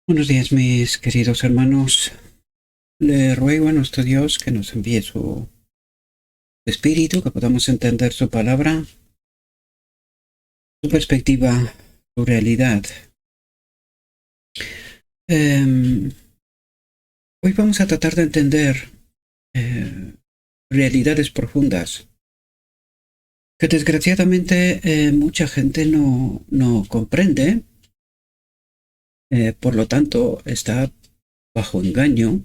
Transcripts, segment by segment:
Buenos días, mis queridos hermanos. Le ruego a nuestro Dios que nos envíe su espíritu, que podamos entender su palabra, su perspectiva, su realidad. Eh, Hoy vamos a tratar de entender eh, realidades profundas que desgraciadamente mucha gente no comprende, por lo tanto está bajo engaño.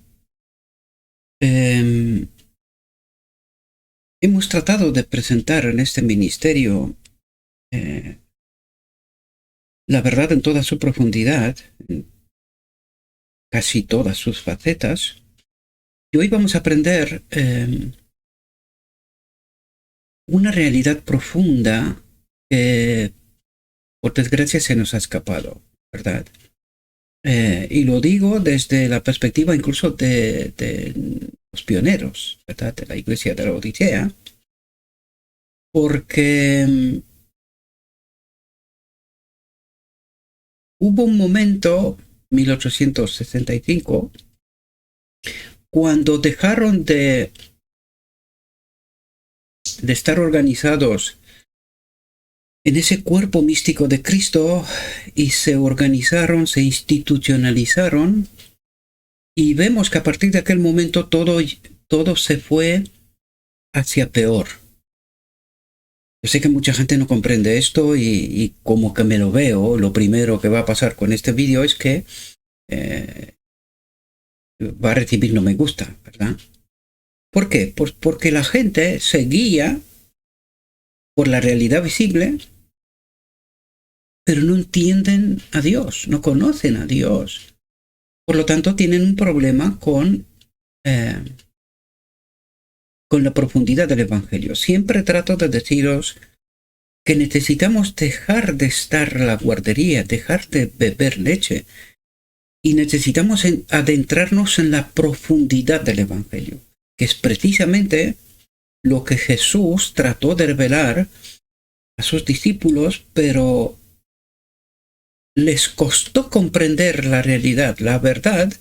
Eh, Hemos tratado de presentar en este ministerio eh, la verdad en toda su profundidad, en casi todas sus facetas. Y hoy vamos a aprender una realidad profunda que, por desgracia, se nos ha escapado, ¿verdad? Y lo digo desde la perspectiva incluso de los pioneros, ¿verdad? De la iglesia de la Odisea, porque hubo un momento, 1865, cuando dejaron de estar organizados en ese cuerpo místico de Cristo y se organizaron, se institucionalizaron, y vemos que a partir de aquel momento todo se fue hacia peor. Yo sé que mucha gente no comprende esto y como que me lo veo, lo primero que va a pasar con este vídeo es que eh, va a recibir no me gusta, ¿verdad? ¿Por qué? Pues porque la gente se guía por la realidad visible, pero no entienden a Dios, no conocen a Dios. Por lo tanto, tienen un problema eh, con la profundidad del Evangelio. Siempre trato de deciros que necesitamos dejar de estar la guardería, dejar de beber leche, y necesitamos adentrarnos en la profundidad del Evangelio, que es precisamente lo que Jesús trató de revelar a sus discípulos, pero les costó comprender la realidad, la verdad,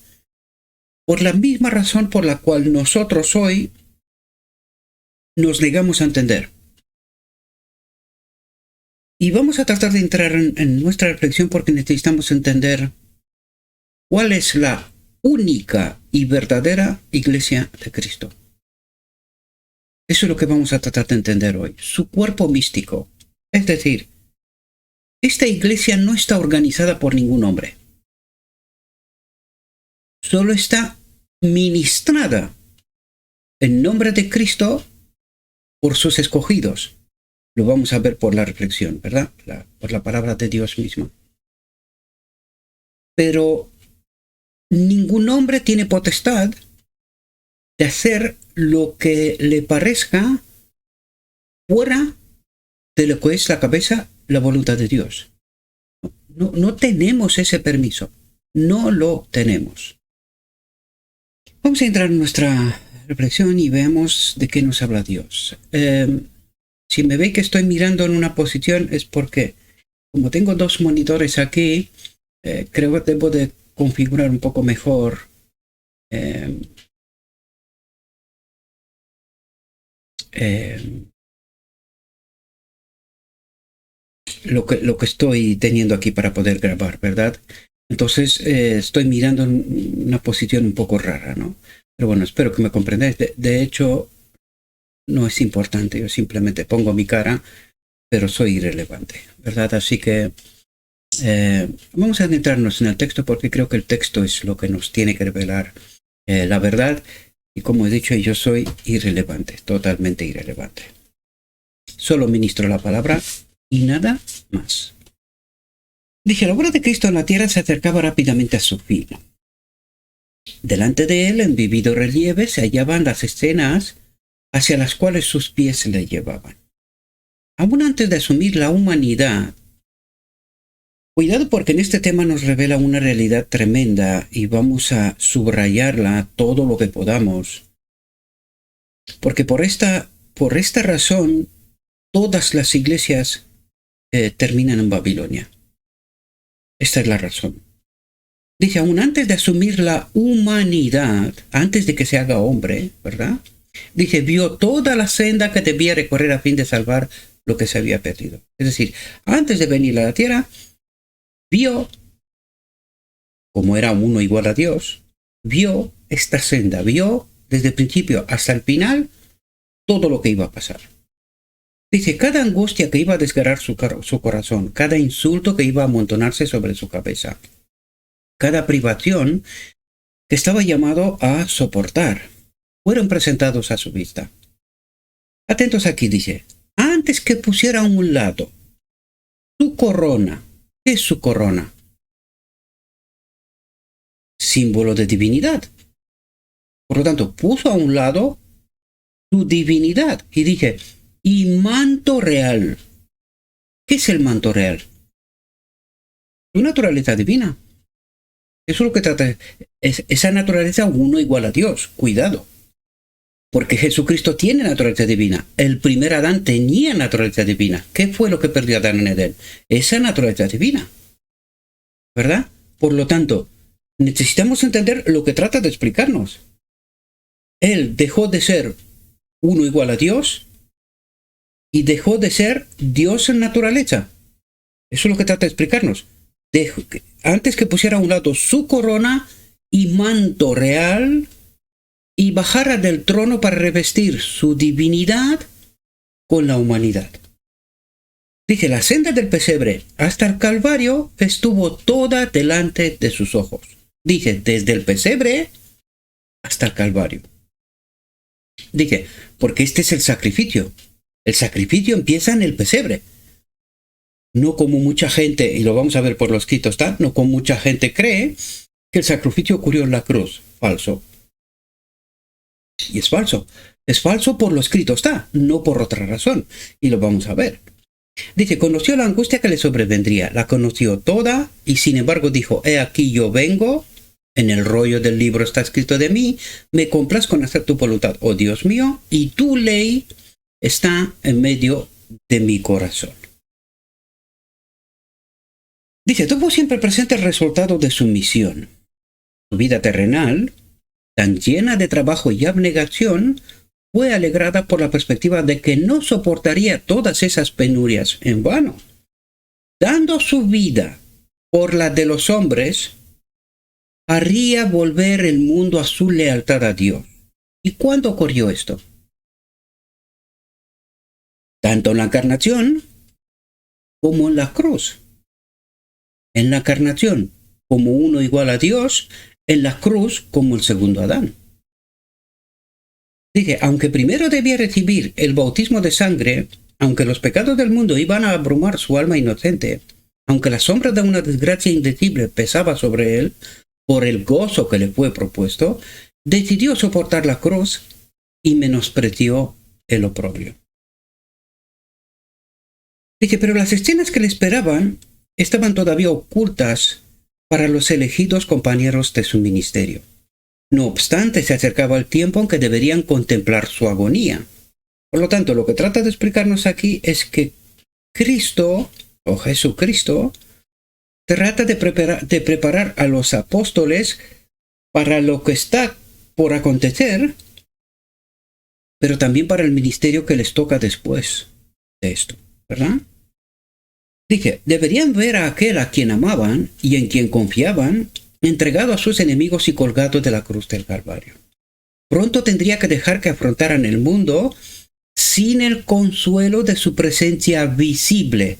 por la misma razón por la cual nosotros hoy nos negamos a entender. Y vamos a tratar de entrar en nuestra reflexión porque necesitamos entender cuál es la única y verdadera iglesia de Cristo. Eso es lo que vamos a tratar de entender hoy. Su cuerpo místico. Es decir, esta iglesia no está organizada por ningún hombre. Solo está ministrada en nombre de Cristo por sus escogidos. Lo vamos a ver por la reflexión, ¿verdad? Por la palabra de Dios misma. Pero ningún hombre tiene potestad de hacer lo que le parezca fuera de lo que es la cabeza, la voluntad de Dios. No tenemos ese permiso. No lo tenemos. Vamos a entrar en nuestra reflexión y veamos de qué nos habla Dios. Si me ve que estoy mirando en una posición es porque, como tengo dos monitores aquí, creo que debo de configurar un poco mejor eh, eh, lo que estoy teniendo aquí para poder grabar, ¿verdad? Entonces estoy mirando en una posición un poco rara, ¿no? Pero bueno, espero que me comprendáis. De hecho, no es importante, yo simplemente pongo mi cara, pero soy irrelevante, ¿verdad? Así que vamos a adentrarnos en el texto porque creo que el texto es lo que nos tiene que revelar la verdad. Y como he dicho, yo soy irrelevante, totalmente irrelevante. Solo ministro la palabra y nada más. Dije, la obra de Cristo en la tierra se acercaba rápidamente a su fin. Delante de él, en vivido relieve, se hallaban las escenas hacia las cuales sus pies le llevaban. Aún antes de asumir la humanidad, cuidado porque en este tema nos revela una realidad tremenda y vamos a subrayarla todo lo que podamos, porque por esta razón todas las iglesias terminan en Babilonia. Esta es la razón. Dice, aún antes de asumir la humanidad, antes de que se haga hombre, ¿verdad? Dice, vio toda la senda que debía recorrer a fin de salvar lo que se había perdido. Es decir, antes de venir a la tierra, vio, como era uno igual a Dios, vio esta senda, vio desde el principio hasta el final todo lo que iba a pasar. Dice, cada angustia que iba a desgarrar su corazón, cada insulto que iba a amontonarse sobre su cabeza, cada privación que estaba llamado a soportar, fueron presentados a su vista. Atentos aquí, dice, antes que pusiera a un lado su corona. ¿Qué es su corona? Símbolo de divinidad. Por lo tanto, puso a un lado su divinidad y dice, y manto real. ¿Qué es el manto real? Su naturaleza divina. Eso es lo que trata. Es esa naturaleza uno igual a Dios. Cuidado. Porque Jesucristo tiene naturaleza divina. El primer Adán tenía naturaleza divina. ¿Qué fue lo que perdió Adán en Edén? Esa naturaleza divina. ¿Verdad? Por lo tanto, necesitamos entender lo que trata de explicarnos. Él dejó de ser uno igual a Dios y dejó de ser Dios en naturaleza. Eso es lo que trata de explicarnos. Antes que pusiera a un lado su corona y manto real y bajara del trono para revestir su divinidad con la humanidad. Dice, la senda del pesebre hasta el Calvario estuvo toda delante de sus ojos. Dice, desde el pesebre hasta el Calvario. Dice, porque este es el sacrificio. El sacrificio empieza en el pesebre. No como mucha gente, y lo vamos a ver por lo escrito está, no como mucha gente cree que el sacrificio ocurrió en la cruz. Falso. Y es falso. Es falso por lo escrito está, no por otra razón. Y lo vamos a ver. Dice, conoció la angustia que le sobrevendría, la conoció toda, y sin embargo dijo, he aquí yo vengo, en el rollo del libro está escrito de mí, me complazco en hacer tu voluntad, oh Dios mío, y tu ley está en medio de mi corazón. Dice, tuvo siempre presente el resultado de su misión. Su vida terrenal, tan llena de trabajo y abnegación, fue alegrada por la perspectiva de que no soportaría todas esas penurias en vano. Dando su vida por la de los hombres, haría volver el mundo a su lealtad a Dios. ¿Y cuándo ocurrió esto? Tanto en la encarnación como en la cruz. En la encarnación como uno igual a Dios, en la cruz como el segundo Adán. Dice, aunque primero debía recibir el bautismo de sangre, aunque los pecados del mundo iban a abrumar su alma inocente, aunque la sombra de una desgracia indecible pesaba sobre él por el gozo que le fue propuesto, decidió soportar la cruz y menospreció el oprobio. Dice, pero las escenas que le esperaban estaban todavía ocultas para los elegidos compañeros de su ministerio. No obstante, se acercaba el tiempo en que deberían contemplar su agonía. Por lo tanto, lo que trata de explicarnos aquí es que Cristo, o Jesucristo, trata de preparar a los apóstoles para lo que está por acontecer, pero también para el ministerio que les toca después de esto, ¿verdad? Dice, deberían ver a aquel a quien amaban y en quien confiaban, entregado a sus enemigos y colgado de la cruz del Calvario. Pronto tendría que dejar que afrontaran el mundo sin el consuelo de su presencia visible.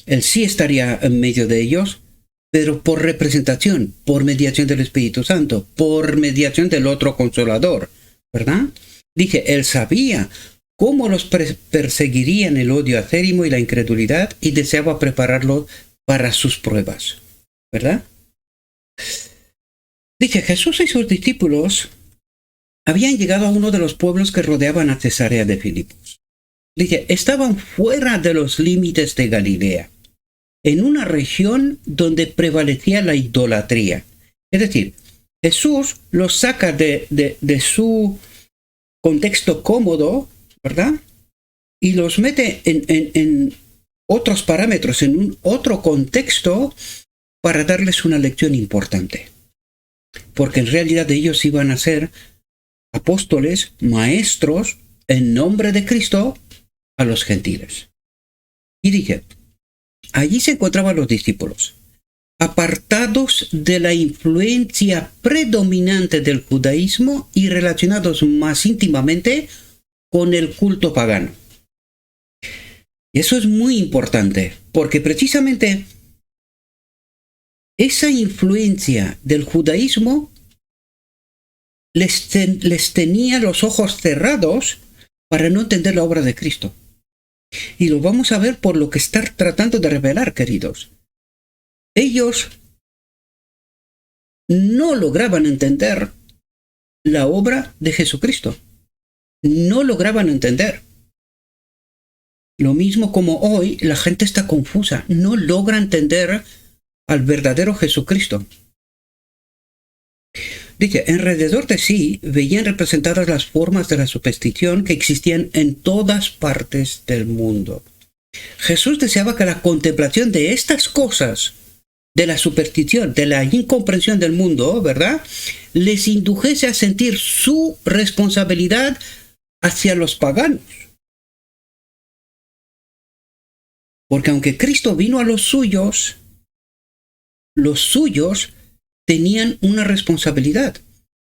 Él sí estaría en medio de ellos, pero por representación, por mediación del Espíritu Santo, por mediación del otro Consolador, ¿verdad? Dice, él sabía cómo los perseguirían el odio acérrimo y la incredulidad y deseaba prepararlos para sus pruebas, ¿verdad? Dice, Jesús y sus discípulos habían llegado a uno de los pueblos que rodeaban a Cesarea de Filipos. Dice, estaban fuera de los límites de Galilea, en una región donde prevalecía la idolatría. Es decir, Jesús los saca de su contexto cómodo, ¿verdad? Y los mete en otros parámetros, en un otro contexto para darles una lección importante. Porque en realidad ellos iban a ser apóstoles, maestros, en nombre de Cristo, a los gentiles. Y dije, allí se encontraban los discípulos, apartados de la influencia predominante del judaísmo y relacionados más íntimamente con el culto pagano. Y eso es muy importante, porque precisamente esa influencia del judaísmo les tenía los ojos cerrados para no entender la obra de Cristo. Y lo vamos a ver por lo que está tratando de revelar, queridos. Ellos no lograban entender la obra de Jesucristo. No lograban entender. Lo mismo como hoy la gente está confusa. No logra entender al verdadero Jesucristo. Dice, alrededor de sí veían representadas las formas de la superstición que existían en todas partes del mundo. Jesús deseaba que la contemplación de estas cosas, de la superstición, de la incomprensión del mundo, ¿verdad?, les indujese a sentir su responsabilidad hacia los paganos. Porque aunque Cristo vino a los suyos tenían una responsabilidad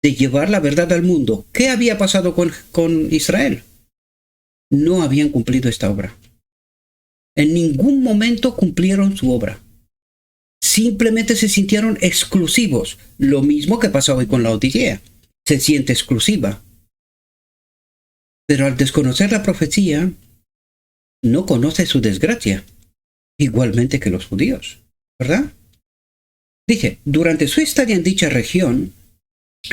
de llevar la verdad al mundo. ¿Qué había pasado con Israel? No habían cumplido esta obra. En ningún momento cumplieron su obra. Simplemente se sintieron exclusivos. Lo mismo que pasa hoy con la Odisea. Se siente exclusiva. Pero al desconocer la profecía, no conoce su desgracia. Igualmente que los judíos, ¿verdad? Dije, durante su estadía en dicha región,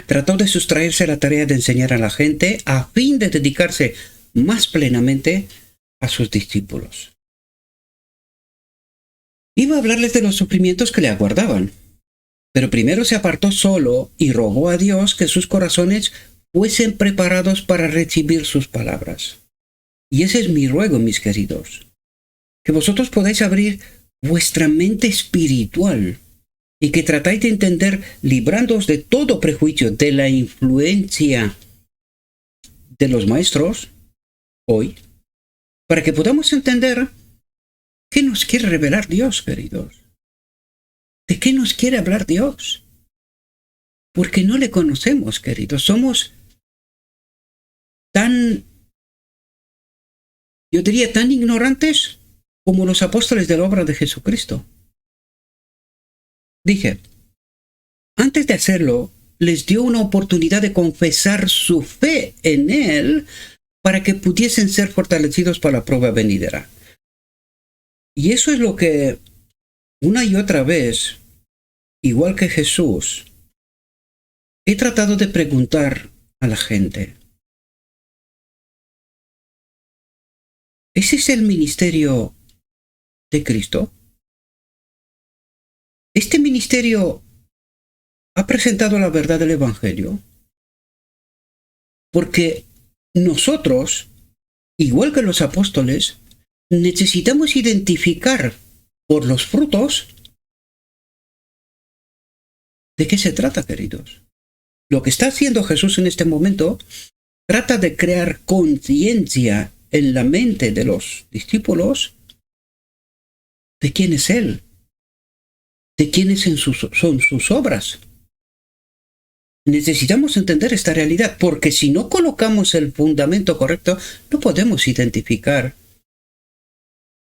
trató de sustraerse a la tarea de enseñar a la gente a fin de dedicarse más plenamente a sus discípulos. Iba a hablarles de los sufrimientos que le aguardaban, pero primero se apartó solo y rogó a Dios que sus corazones fuesen preparados para recibir sus palabras. Y ese es mi ruego, mis queridos, que vosotros podáis abrir vuestra mente espiritual y que tratáis de entender, librándoos de todo prejuicio de la influencia de los maestros hoy, para que podamos entender qué nos quiere revelar Dios, queridos. ¿De qué nos quiere hablar Dios? Porque no le conocemos, queridos. Somos tan, yo diría, tan ignorantes como los apóstoles de la obra de Jesucristo. Dije, antes de hacerlo, les dio una oportunidad de confesar su fe en Él para que pudiesen ser fortalecidos para la prueba venidera. Y eso es lo que una y otra vez, igual que Jesús, he tratado de preguntar a la gente. ¿Ese es el ministerio de Cristo? ¿Este ministerio ha presentado la verdad del Evangelio? Porque nosotros, igual que los apóstoles, necesitamos identificar por los frutos de qué se trata, queridos. Lo que está haciendo Jesús en este momento trata de crear conciencia en la mente de los discípulos de quién es Él, de quiénes son sus obras. Necesitamos entender esta realidad, porque si no colocamos el fundamento correcto, no podemos identificar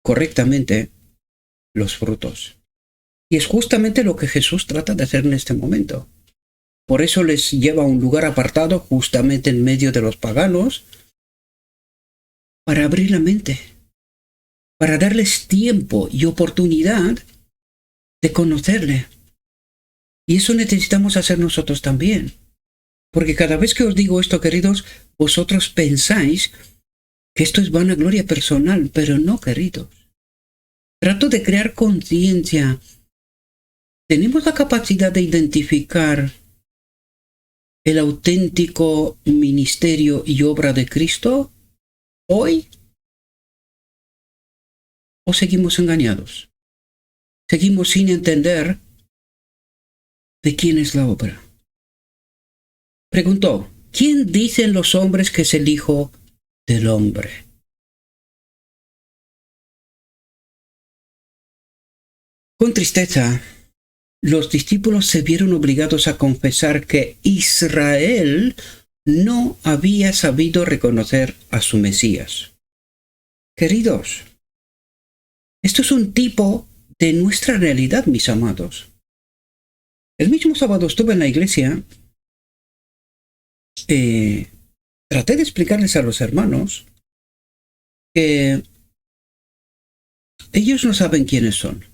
correctamente los frutos. Y es justamente lo que Jesús trata de hacer en este momento. Por eso les lleva a un lugar apartado, justamente en medio de los paganos, para abrir la mente, para darles tiempo y oportunidad de conocerle. Y eso necesitamos hacer nosotros también. Porque cada vez que os digo esto, queridos, vosotros pensáis que esto es vanagloria personal, pero no, queridos. Trato de crear conciencia. ¿Tenemos la capacidad de identificar el auténtico ministerio y obra de Cristo hoy? ¿O seguimos engañados? ¿Seguimos sin entender ¿de quién es la obra? Preguntó, ¿quién dicen los hombres que es el Hijo del Hombre? Con tristeza, los discípulos se vieron obligados a confesar que Israel no había sabido reconocer a su Mesías. Queridos, esto es un tipo de nuestra realidad, mis amados. El mismo sábado estuve en la iglesia, traté de explicarles a los hermanos que ellos no saben quiénes son.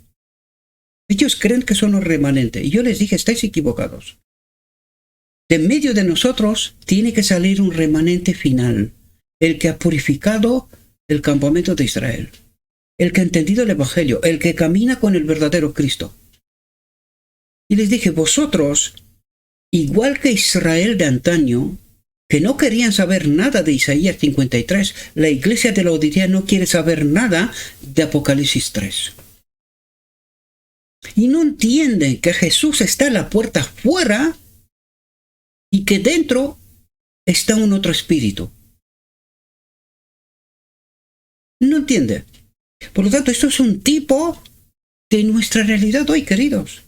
Ellos creen que son un remanente. Y yo les dije, estáis equivocados. De medio de nosotros tiene que salir un remanente final, el que ha purificado el campamento de Israel, el que ha entendido el Evangelio, el que camina con el verdadero Cristo. Y les dije, vosotros, igual que Israel de antaño, que no querían saber nada de Isaías 53, la iglesia de Laodicea no quiere saber nada de Apocalipsis 3. Y no entienden que Jesús está en la puerta fuera y que dentro está un otro espíritu. No entiende. Por lo tanto, esto es un tipo de nuestra realidad hoy, queridos.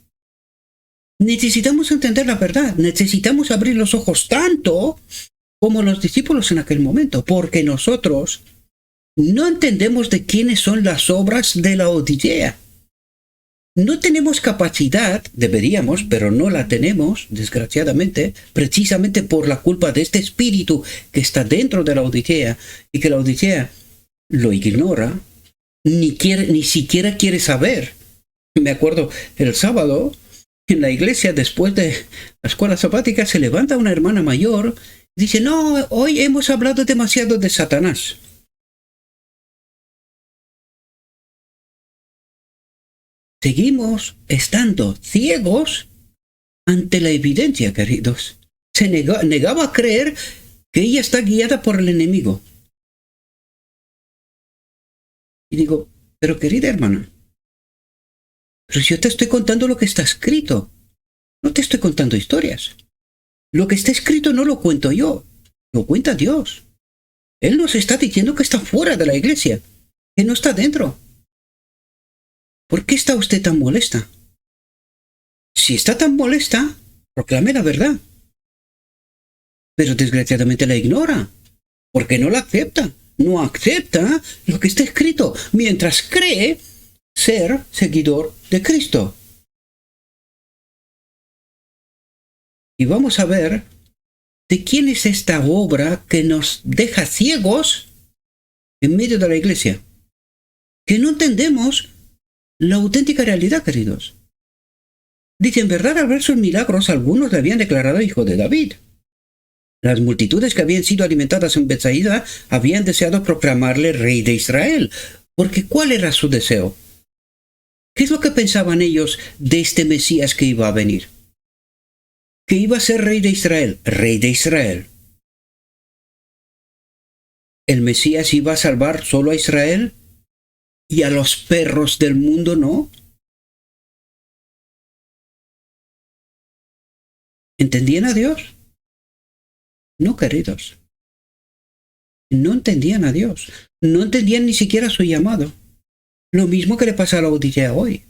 Necesitamos entender la verdad. Necesitamos abrir los ojos tanto como los discípulos en aquel momento, porque nosotros no entendemos de quiénes son las obras de Laodicea. No tenemos capacidad, deberíamos, pero no la tenemos, desgraciadamente, precisamente por la culpa de este espíritu que está dentro de Laodicea y que Laodicea lo ignora, ni siquiera quiere saber. Me acuerdo el sábado en la iglesia, después de la escuela sabática, se levanta una hermana mayor y dice, no, hoy hemos hablado demasiado de Satanás. Seguimos estando ciegos ante la evidencia, queridos. Se negaba a creer que ella está guiada por el enemigo. Y digo, pero querida hermana, pero si yo te estoy contando lo que está escrito, no te estoy contando historias. Lo que está escrito no lo cuento yo, lo cuenta Dios. Él nos está diciendo que está fuera de la iglesia, que no está dentro. ¿Por qué está usted tan molesta? Si está tan molesta, proclame la verdad. Pero desgraciadamente la ignora, porque no la acepta. No acepta lo que está escrito, mientras cree ser seguidor de Cristo. Y vamos a ver de quién es esta obra que nos deja ciegos en medio de la iglesia. Que no entendemos la auténtica realidad, queridos. Dice, en verdad, al ver sus milagros, algunos le habían declarado hijo de David. Las multitudes que habían sido alimentadas en Betsaida habían deseado proclamarle rey de Israel. Porque ¿cuál era su deseo? ¿Qué es lo que pensaban ellos de este Mesías que iba a venir? Que iba a ser rey de Israel. Rey de Israel. ¿El Mesías iba a salvar solo a Israel? ¿Y a los perros del mundo no? ¿Entendían a Dios? No, queridos. No entendían a Dios. No entendían ni siquiera su llamado. Lo mismo que le pasa a Laodicea hoy.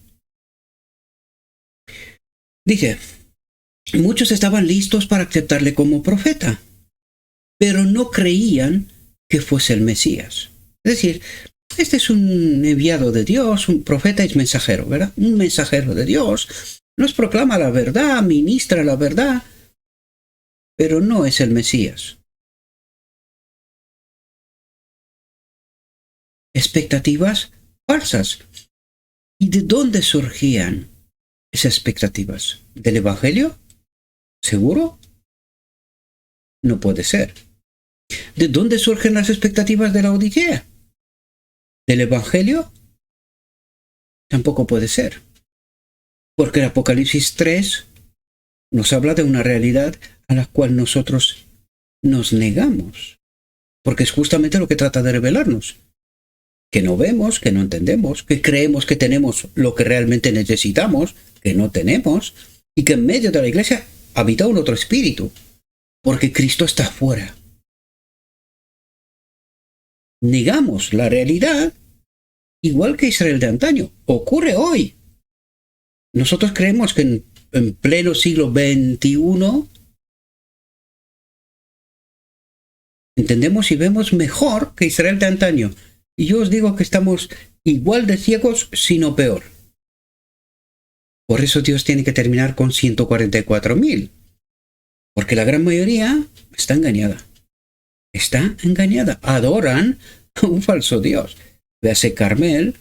Dice, muchos estaban listos para aceptarle como profeta, pero no creían que fuese el Mesías. Es decir, este es un enviado de Dios, un profeta es mensajero, ¿verdad? Un mensajero de Dios, nos proclama la verdad, ministra la verdad, pero no es el Mesías. Expectativas falsas. ¿Y de dónde surgían esas expectativas? ¿Del Evangelio? ¿Seguro? No puede ser. ¿De dónde surgen las expectativas de Laodicea? ¿Del Evangelio? Tampoco puede ser. Porque el Apocalipsis 3 nos habla de una realidad a la cual nosotros nos negamos. Porque es justamente lo que trata de revelarnos. Que no vemos, que no entendemos, que creemos que tenemos lo que realmente necesitamos, que no tenemos, y que en medio de la iglesia habita un otro espíritu, porque Cristo está fuera. Negamos la realidad, igual que Israel de antaño. Ocurre hoy. Nosotros creemos que en pleno siglo XXI entendemos y vemos mejor que Israel de antaño. Y yo os digo que estamos igual de ciegos, sino peor. Por eso Dios tiene que terminar con 144.000. Porque la gran mayoría está engañada. Está engañada. Adoran a un falso Dios. Véase Carmel,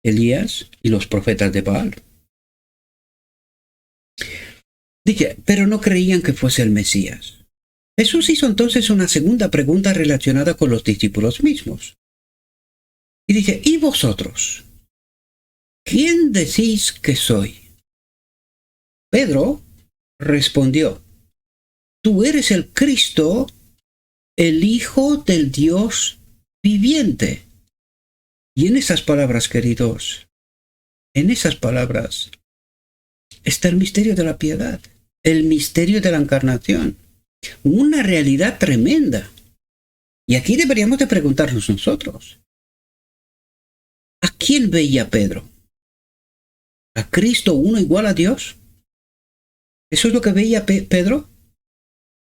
Elías y los profetas de Baal. Dice, pero no creían que fuese el Mesías. Jesús hizo entonces una segunda pregunta relacionada con los discípulos mismos. Y dice, ¿y vosotros? ¿Quién decís que soy? Pedro respondió, tú eres el Cristo, el Hijo del Dios viviente. Y en esas palabras, queridos, en esas palabras está el misterio de la piedad, el misterio de la encarnación, una realidad tremenda. Y aquí deberíamos de preguntarnos nosotros, ¿a quién veía Pedro? ¿A Cristo uno igual a Dios? ¿Eso es lo que veía Pedro?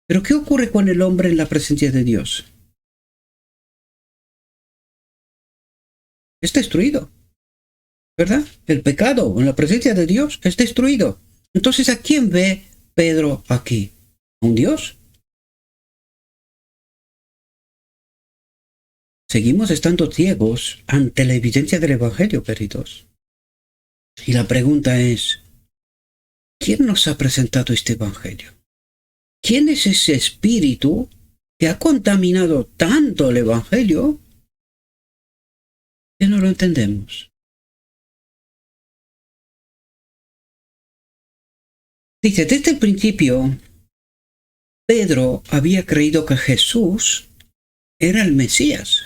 ¿Pero qué ocurre con el hombre en la presencia de Dios? Es destruido, ¿verdad? El pecado en la presencia de Dios es destruido. Entonces, ¿a quién ve Pedro aquí? ¿A un Dios? Seguimos estando ciegos ante la evidencia del Evangelio, queridos. Y la pregunta es, ¿quién nos ha presentado este Evangelio? ¿Quién es ese espíritu que ha contaminado tanto el Evangelio que no lo entendemos? Dice, desde el principio, Pedro había creído que Jesús era el Mesías.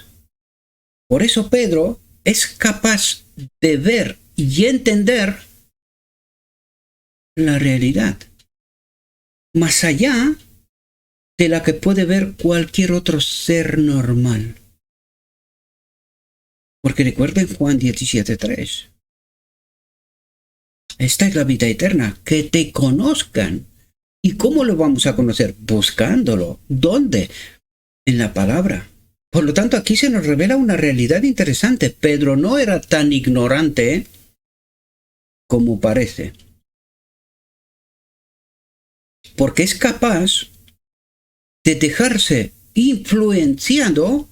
Por eso Pedro es capaz de ver y entender la realidad, más allá de la que puede ver cualquier otro ser normal. Porque recuerden Juan 17:3. Esta es la vida eterna, que te conozcan. ¿Y cómo lo vamos a conocer? Buscándolo. ¿Dónde? En la palabra. Por lo tanto, aquí se nos revela una realidad interesante. Pedro no era tan ignorante como parece. Porque es capaz de dejarse influenciado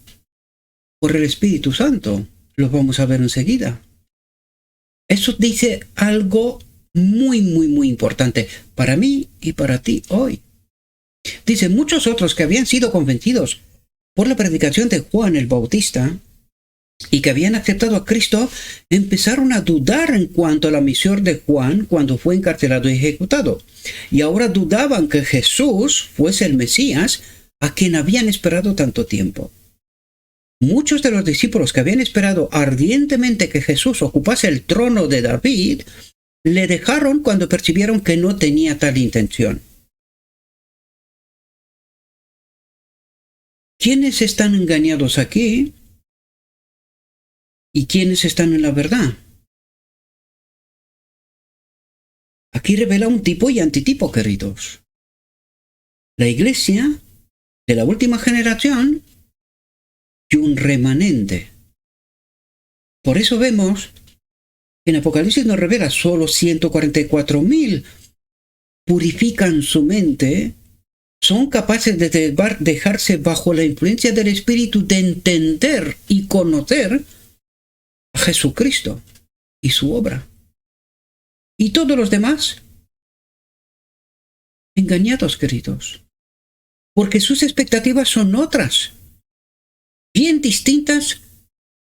por el Espíritu Santo. Lo vamos a ver enseguida. Eso dice algo muy, muy, muy importante para mí y para ti hoy. Dice, muchos otros que habían sido convencidos por la predicación de Juan el Bautista y que habían aceptado a Cristo, empezaron a dudar en cuanto a la misión de Juan cuando fue encarcelado y ejecutado. Y ahora dudaban que Jesús fuese el Mesías a quien habían esperado tanto tiempo. Muchos de los discípulos que habían esperado ardientemente que Jesús ocupase el trono de David, le dejaron cuando percibieron que no tenía tal intención. ¿Quiénes están engañados aquí? ¿Y quiénes están en la verdad? Aquí revela un tipo y antitipo, queridos. La iglesia de la última generación y un remanente. Por eso vemos que en Apocalipsis nos revela solo 144.000 purifican su mente, son capaces de dejarse bajo la influencia del Espíritu, de entender y conocer a Jesucristo y su obra. Y todos los demás, engañados, queridos, porque sus expectativas son otras, bien distintas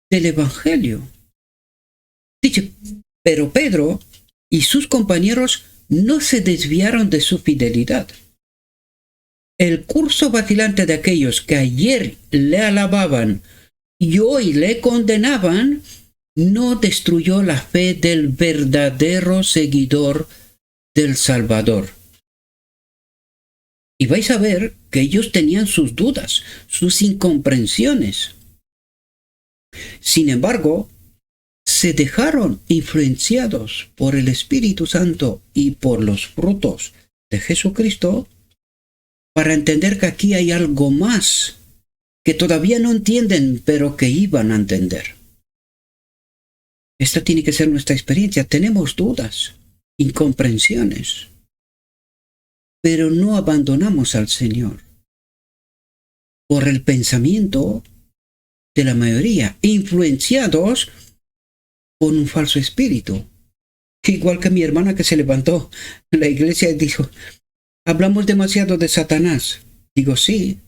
del Evangelio. Dice, pero Pedro y sus compañeros no se desviaron de su fidelidad. El curso vacilante de aquellos que ayer le alababan y hoy le condenaban no destruyó la fe del verdadero seguidor del Salvador. Y vais a ver que ellos tenían sus dudas, sus incomprensiones. Sin embargo, se dejaron influenciados por el Espíritu Santo y por los frutos de Jesucristo para entender que aquí hay algo más que todavía no entienden, pero que iban a entender. Esta tiene que ser nuestra experiencia. Tenemos dudas, incomprensiones, pero no abandonamos al Señor por el pensamiento de la mayoría, influenciados por un falso espíritu. Igual que mi hermana que se levantó en la iglesia y dijo, hablamos demasiado de Satanás. Digo, sí,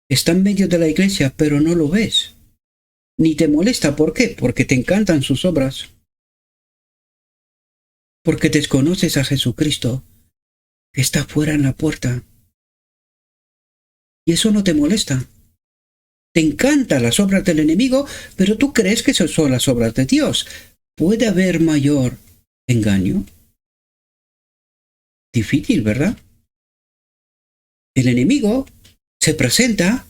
está en medio de la iglesia, pero no lo ves. Ni te molesta. ¿Por qué? Porque te encantan sus obras. Porque desconoces a Jesucristo, que está fuera en la puerta. Y eso no te molesta. Te encantan las obras del enemigo, pero tú crees que esas son las obras de Dios. ¿Puede haber mayor engaño? Difícil, ¿verdad? El enemigo se presenta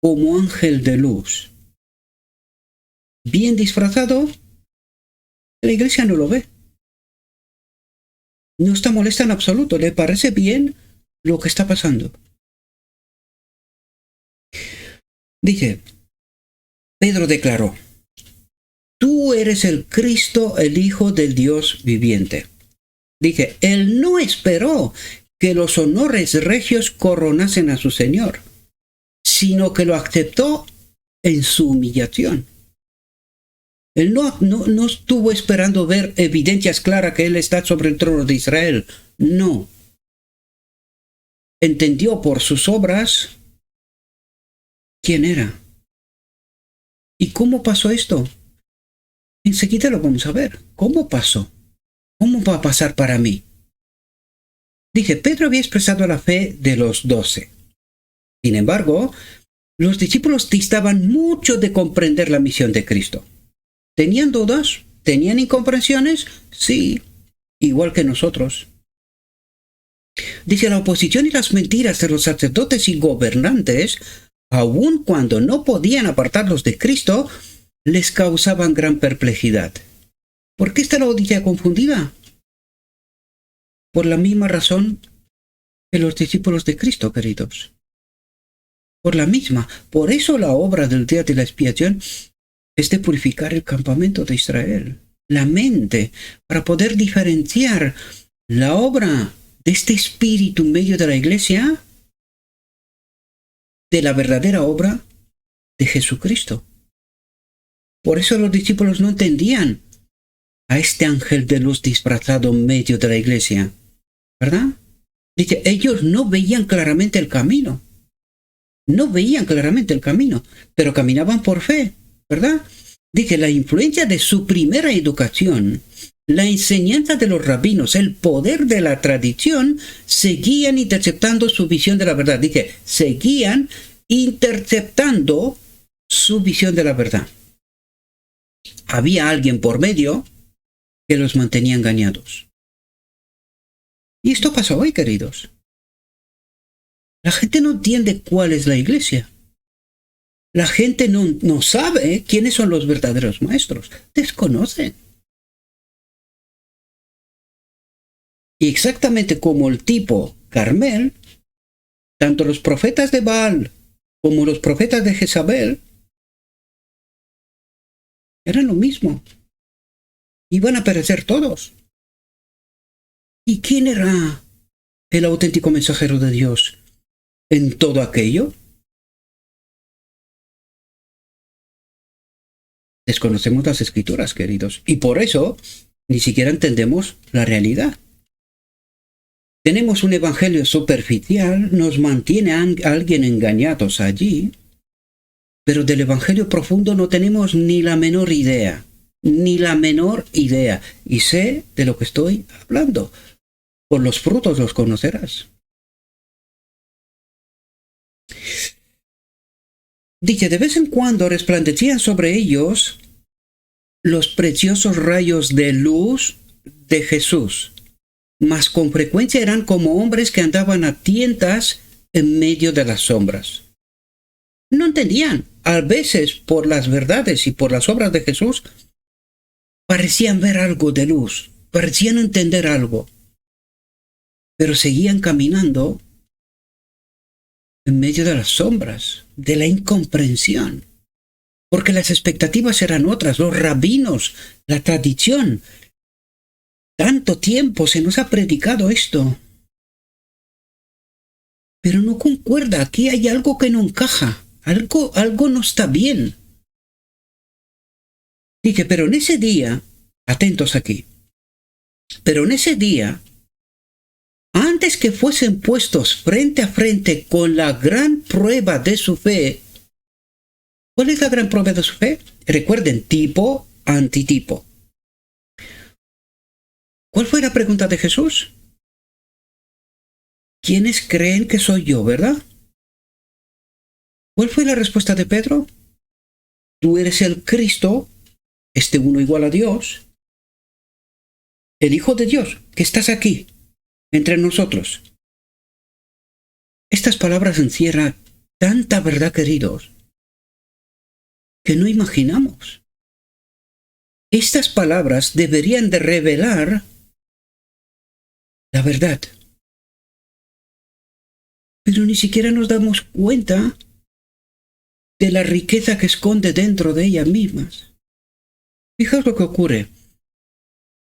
como ángel de luz. Bien disfrazado, la iglesia no lo ve. No está molesta en absoluto, le parece bien lo que está pasando. Dice, Pedro declaró, tú eres el Cristo, el Hijo del Dios viviente. Dice, él no esperó que los honores regios coronasen a su Señor, sino que lo aceptó en su humillación. Él no estuvo esperando ver evidencias claras que él está sobre el trono de Israel. No. Entendió por sus obras quién era. ¿Y cómo pasó esto? Enseguida lo vamos a ver. ¿Cómo pasó? ¿Cómo va a pasar para mí? Dice, Pedro había expresado la fe de los 12. Sin embargo, los discípulos distaban mucho de comprender la misión de Cristo. ¿Tenían dudas? ¿Tenían incomprensiones? Sí, igual que nosotros. Dice, la oposición y las mentiras de los sacerdotes y gobernantes, aun cuando no podían apartarlos de Cristo, les causaban gran perplejidad. ¿Por qué está la Odisea confundida? Por la misma razón que los discípulos de Cristo, queridos. Por la misma. Por eso la obra del día de la expiación es de purificar el campamento de Israel, la mente, para poder diferenciar la obra de este espíritu en medio de la iglesia de la verdadera obra de Jesucristo. Por eso los discípulos no entendían a este ángel de luz disfrazado en medio de la iglesia, ¿verdad? Dice, ellos no veían claramente el camino. No veían claramente el camino, pero caminaban por fe, ¿verdad? Dice, la influencia de su primera educación, la enseñanza de los rabinos, el poder de la tradición, seguían interceptando su visión de la verdad. Dice, seguían interceptando su visión de la verdad. Había alguien por medio que los mantenía engañados. Y esto pasa hoy, queridos. La gente no entiende cuál es la iglesia. La gente no sabe quiénes son los verdaderos maestros. Desconocen. Y exactamente como el tipo Carmel, tanto los profetas de Baal como los profetas de Jezabel eran lo mismo. Iban a perecer todos. ¿Y quién era el auténtico mensajero de Dios en todo aquello? Desconocemos las escrituras, queridos, y por eso ni siquiera entendemos la realidad. Tenemos un evangelio superficial, nos mantiene a alguien engañados allí, pero del evangelio profundo no tenemos ni la menor idea, ni la menor idea. Y sé de lo que estoy hablando. Por los frutos los conocerás. Dice, de vez en cuando resplandecían sobre ellos los preciosos rayos de luz de Jesús. mas con frecuencia eran como hombres que andaban a tientas en medio de las sombras. No entendían. A veces, por las verdades y por las obras de Jesús, parecían ver algo de luz, parecían entender algo, pero seguían caminando en medio de las sombras, de la incomprensión, porque las expectativas eran otras, los rabinos, la tradición. Tanto tiempo se nos ha predicado esto, pero no concuerda. Aquí hay algo que no encaja, algo no está bien. Dije, pero en ese día, atentos aquí, pero en ese día, antes que fuesen puestos frente a frente con la gran prueba de su fe. ¿Cuál es la gran prueba de su fe? Recuerden, tipo, antitipo. ¿Cuál fue la pregunta de Jesús? ¿Quiénes creen que soy yo, verdad? ¿Cuál fue la respuesta de Pedro? Tú eres el Cristo, uno igual a Dios, el Hijo de Dios, que estás aquí, entre nosotros. Estas palabras encierran tanta verdad, queridos, que no imaginamos. Estas palabras deberían de revelar la verdad. Pero ni siquiera nos damos cuenta de la riqueza que esconde dentro de ellas mismas. Fijaos lo que ocurre.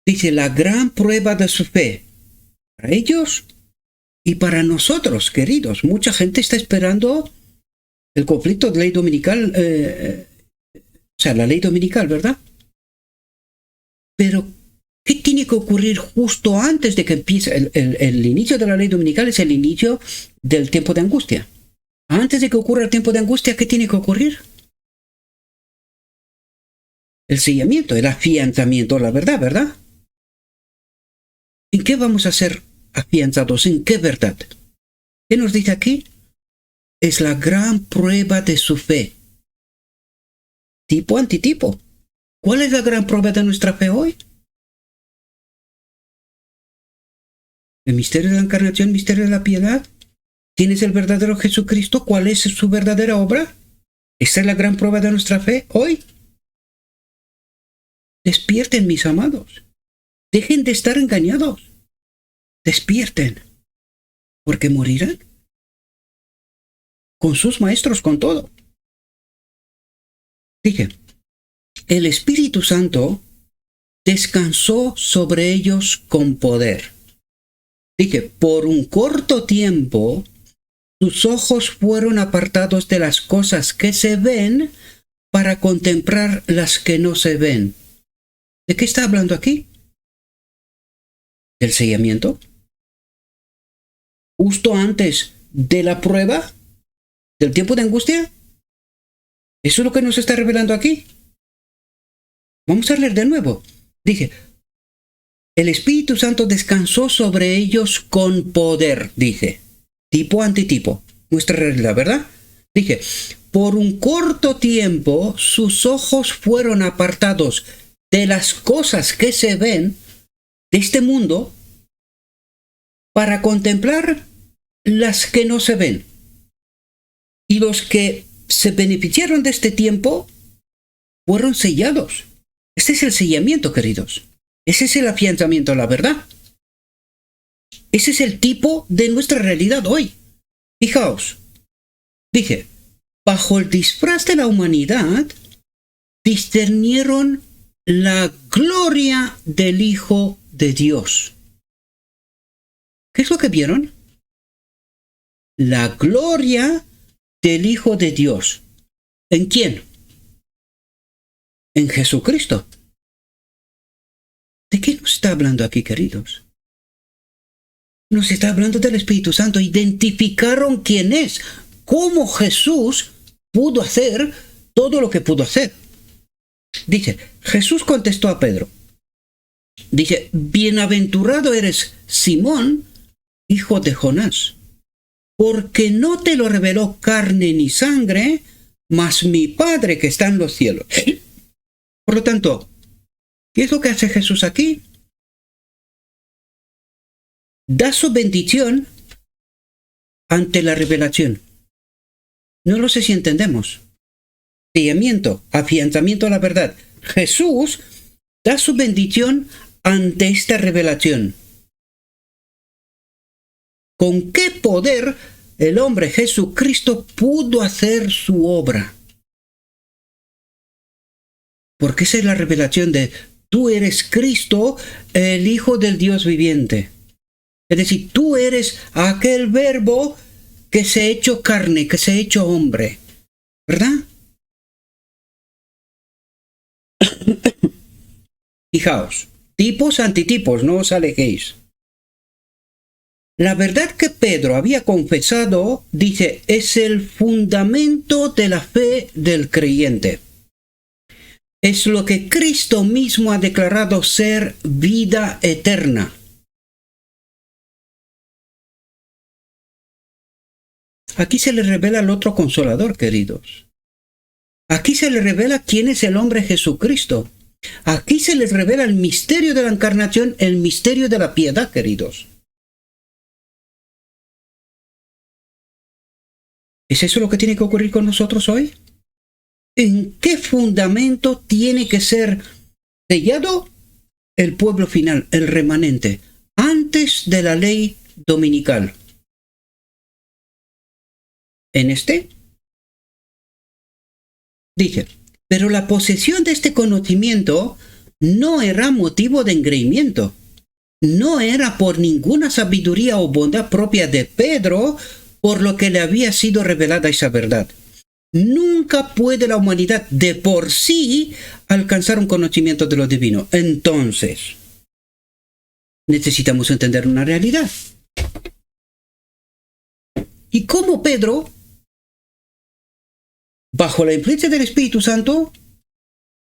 Dice, la gran prueba de su fe. Para ellos y para nosotros, queridos. Mucha gente está esperando el conflicto de ley dominical, la ley dominical, ¿verdad? Pero, ¿qué tiene que ocurrir justo antes de que empiece? El inicio de la ley dominical es el inicio del tiempo de angustia. Antes de que ocurra el tiempo de angustia, ¿qué tiene que ocurrir? El sellamiento, el afianzamiento, la verdad, ¿verdad? ¿En qué vamos a ser afianzados? ¿En qué verdad? ¿Qué nos dice aquí? Es la gran prueba de su fe. Tipo, antitipo. ¿Cuál es la gran prueba de nuestra fe hoy? El misterio de la encarnación, el misterio de la piedad. ¿Quién es el verdadero Jesucristo? ¿Cuál es su verdadera obra? ¿Esta es la gran prueba de nuestra fe hoy? Despierten, mis amados. Dejen de estar engañados. Despierten. Porque morirán. Con sus maestros, con todo. Dije, el Espíritu Santo descansó sobre ellos con poder. Dije, por un corto tiempo, sus ojos fueron apartados de las cosas que se ven para contemplar las que no se ven. ¿De qué está hablando aquí? ¿Del sellamiento? Justo antes de la prueba, del tiempo de angustia. ¿Eso es lo que nos está revelando aquí? Vamos a leer de nuevo. Dije, el Espíritu Santo descansó sobre ellos con poder, dije. Tipo, antitipo. Nuestra realidad, ¿verdad? Dije, por un corto tiempo sus ojos fueron apartados de las cosas que se ven de este mundo para contemplar las que no se ven. Y los que se beneficiaron de este tiempo fueron sellados. Este es el sellamiento, queridos. Ese es el afianzamiento a la verdad. Ese es el tipo de nuestra realidad hoy. Fijaos, dije, bajo el disfraz de la humanidad, discernieron la gloria del Hijo de Dios. ¿Qué es lo que vieron? La gloria del Hijo de Dios. ¿En quién? En Jesucristo. ¿De qué nos está hablando aquí, queridos? Nos está hablando del Espíritu Santo. Identificaron quién es, cómo Jesús pudo hacer todo lo que pudo hacer. Dice, Jesús contestó a Pedro. Dice, bienaventurado eres Simón, hijo de Jonás, porque no te lo reveló carne ni sangre, mas mi Padre que está en los cielos. Por lo tanto, ¿qué es lo que hace Jesús aquí? da su bendición ante la revelación. No lo sé si entendemos. Sellamiento, afianzamiento a la verdad. Jesús da su bendición ante esta revelación. ¿Con qué poder el hombre Jesucristo pudo hacer su obra? Porque esa es la revelación de tú eres Cristo, el Hijo del Dios viviente. Es decir, tú eres aquel verbo que se ha hecho carne, que se ha hecho hombre. ¿Verdad? Fijaos, tipos, antitipos, no os alejéis. La verdad que Pedro había confesado, dice, es el fundamento de la fe del creyente. Es lo que Cristo mismo ha declarado ser vida eterna. Aquí se le revela el otro consolador, queridos. Aquí se le revela quién es el hombre Jesucristo. Aquí se les revela el misterio de la encarnación, el misterio de la piedad, queridos. ¿Es eso lo que tiene que ocurrir con nosotros hoy? ¿En qué fundamento tiene que ser sellado el pueblo final, el remanente, antes de la ley dominical? ¿En este? Dice, pero la posesión de este conocimiento no era motivo de engreimiento. No era por ninguna sabiduría o bondad propia de Pedro, por lo que le había sido revelada esa verdad. Nunca puede la humanidad de por sí alcanzar un conocimiento de lo divino. Entonces, necesitamos entender una realidad. ¿Y cómo Pedro, bajo la influencia del Espíritu Santo,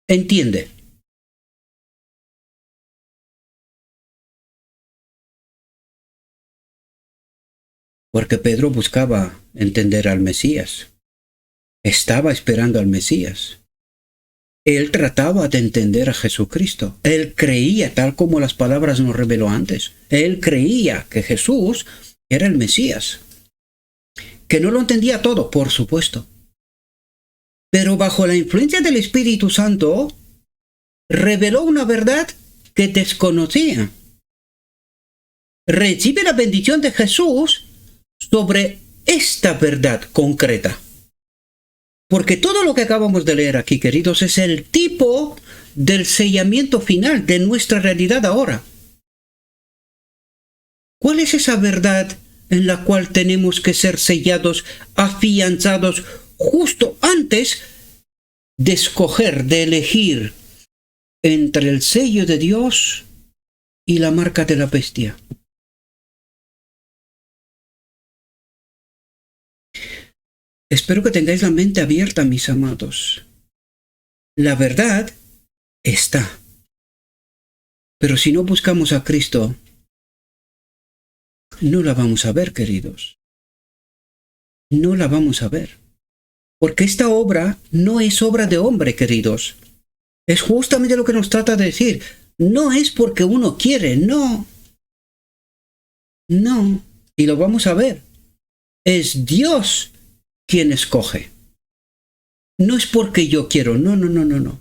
entiende? Porque Pedro buscaba entender al Mesías. Estaba esperando al Mesías. Él trataba de entender a Jesucristo. Él creía, tal como las palabras nos reveló antes. Él creía que Jesús era el Mesías. Que no lo entendía todo, por supuesto. Pero bajo la influencia del Espíritu Santo, reveló una verdad que desconocía. Recibe la bendición de Jesús sobre esta verdad concreta. Porque todo lo que acabamos de leer aquí, queridos, es el tipo del sellamiento final de nuestra realidad ahora. ¿Cuál es esa verdad en la cual tenemos que ser sellados, afianzados, justo antes de escoger, de elegir entre el sello de Dios y la marca de la bestia? Espero que tengáis la mente abierta, mis amados. La verdad está. Pero si no buscamos a Cristo, no la vamos a ver, queridos. No la vamos a ver. Porque esta obra no es obra de hombre, queridos. Es justamente lo que nos trata de decir. No es porque uno quiere, no. No. Y lo vamos a ver. Es Dios quien escoge. No es porque yo quiero, no.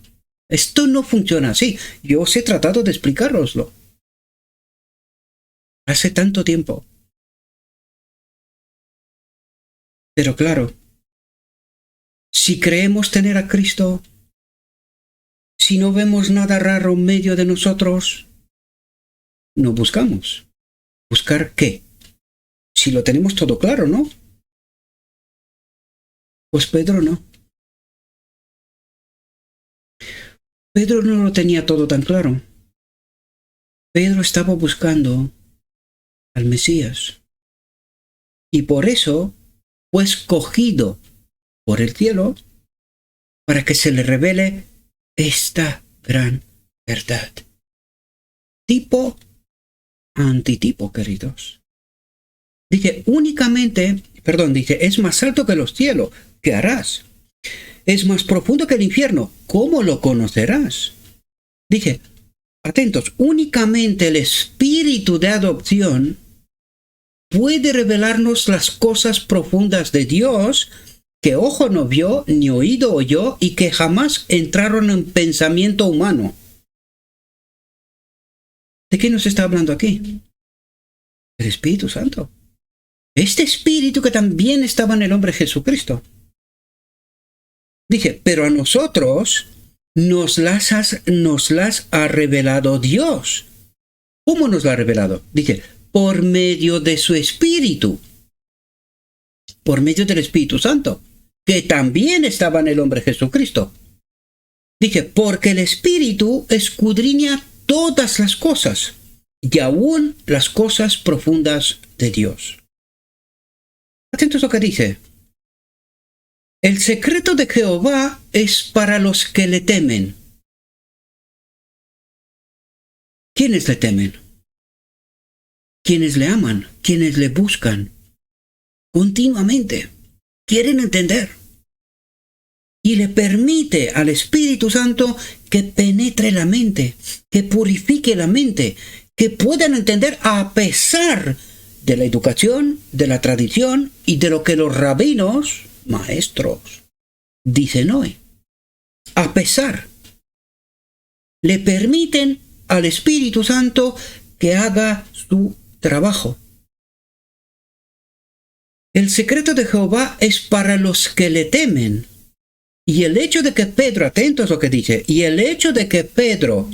Esto no funciona así. Yo os he tratado de explicároslo. Hace tanto tiempo. Pero claro, si creemos tener a Cristo, si no vemos nada raro en medio de nosotros, no buscamos. ¿Buscar qué? Si lo tenemos todo claro, ¿no? Pues Pedro no. Pedro no lo tenía todo tan claro. Pedro estaba buscando al Mesías. Y por eso fue escogido por el cielo para que se le revele esta gran verdad. Tipo, antitipo, queridos. Dice, dice, es más alto que los cielos. ¿Qué harás? Es más profundo que el infierno. ¿Cómo lo conocerás? Dice, atentos, únicamente el espíritu de adopción puede revelarnos las cosas profundas de Dios que ojo no vio, ni oído oyó, y que jamás entraron en pensamiento humano. ¿De qué nos está hablando aquí? El Espíritu Santo. Este Espíritu que también estaba en el hombre Jesucristo. Dice, pero a nosotros nos las ha revelado Dios. ¿Cómo nos lo ha revelado? Dice, por medio de su Espíritu. Por medio del Espíritu Santo, que también estaba en el hombre Jesucristo. Dice, porque el Espíritu escudriña todas las cosas, y aún las cosas profundas de Dios. Atentos a lo que dice. El secreto de Jehová es para los que le temen. ¿Quiénes le temen? Quienes le aman, quienes le buscan continuamente, quieren entender. Y le permite al Espíritu Santo que penetre la mente, que purifique la mente, que puedan entender a pesar de la educación, de la tradición y de lo que los rabinos, maestros, dicen hoy. A pesar, le permiten al Espíritu Santo que haga su trabajo. El secreto de Jehová es para los que le temen. Y el hecho de que Pedro, atentos a lo que dice, y el hecho de que Pedro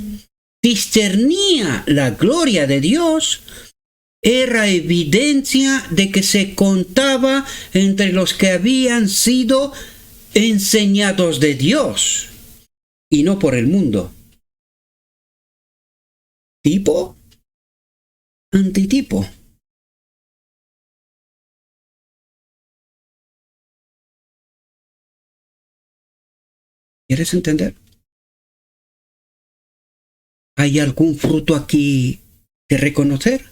discernía la gloria de Dios, era evidencia de que se contaba entre los que habían sido enseñados de Dios, y no por el mundo. Tipo, antitipo. ¿Quieres entender? ¿Hay algún fruto aquí de reconocer?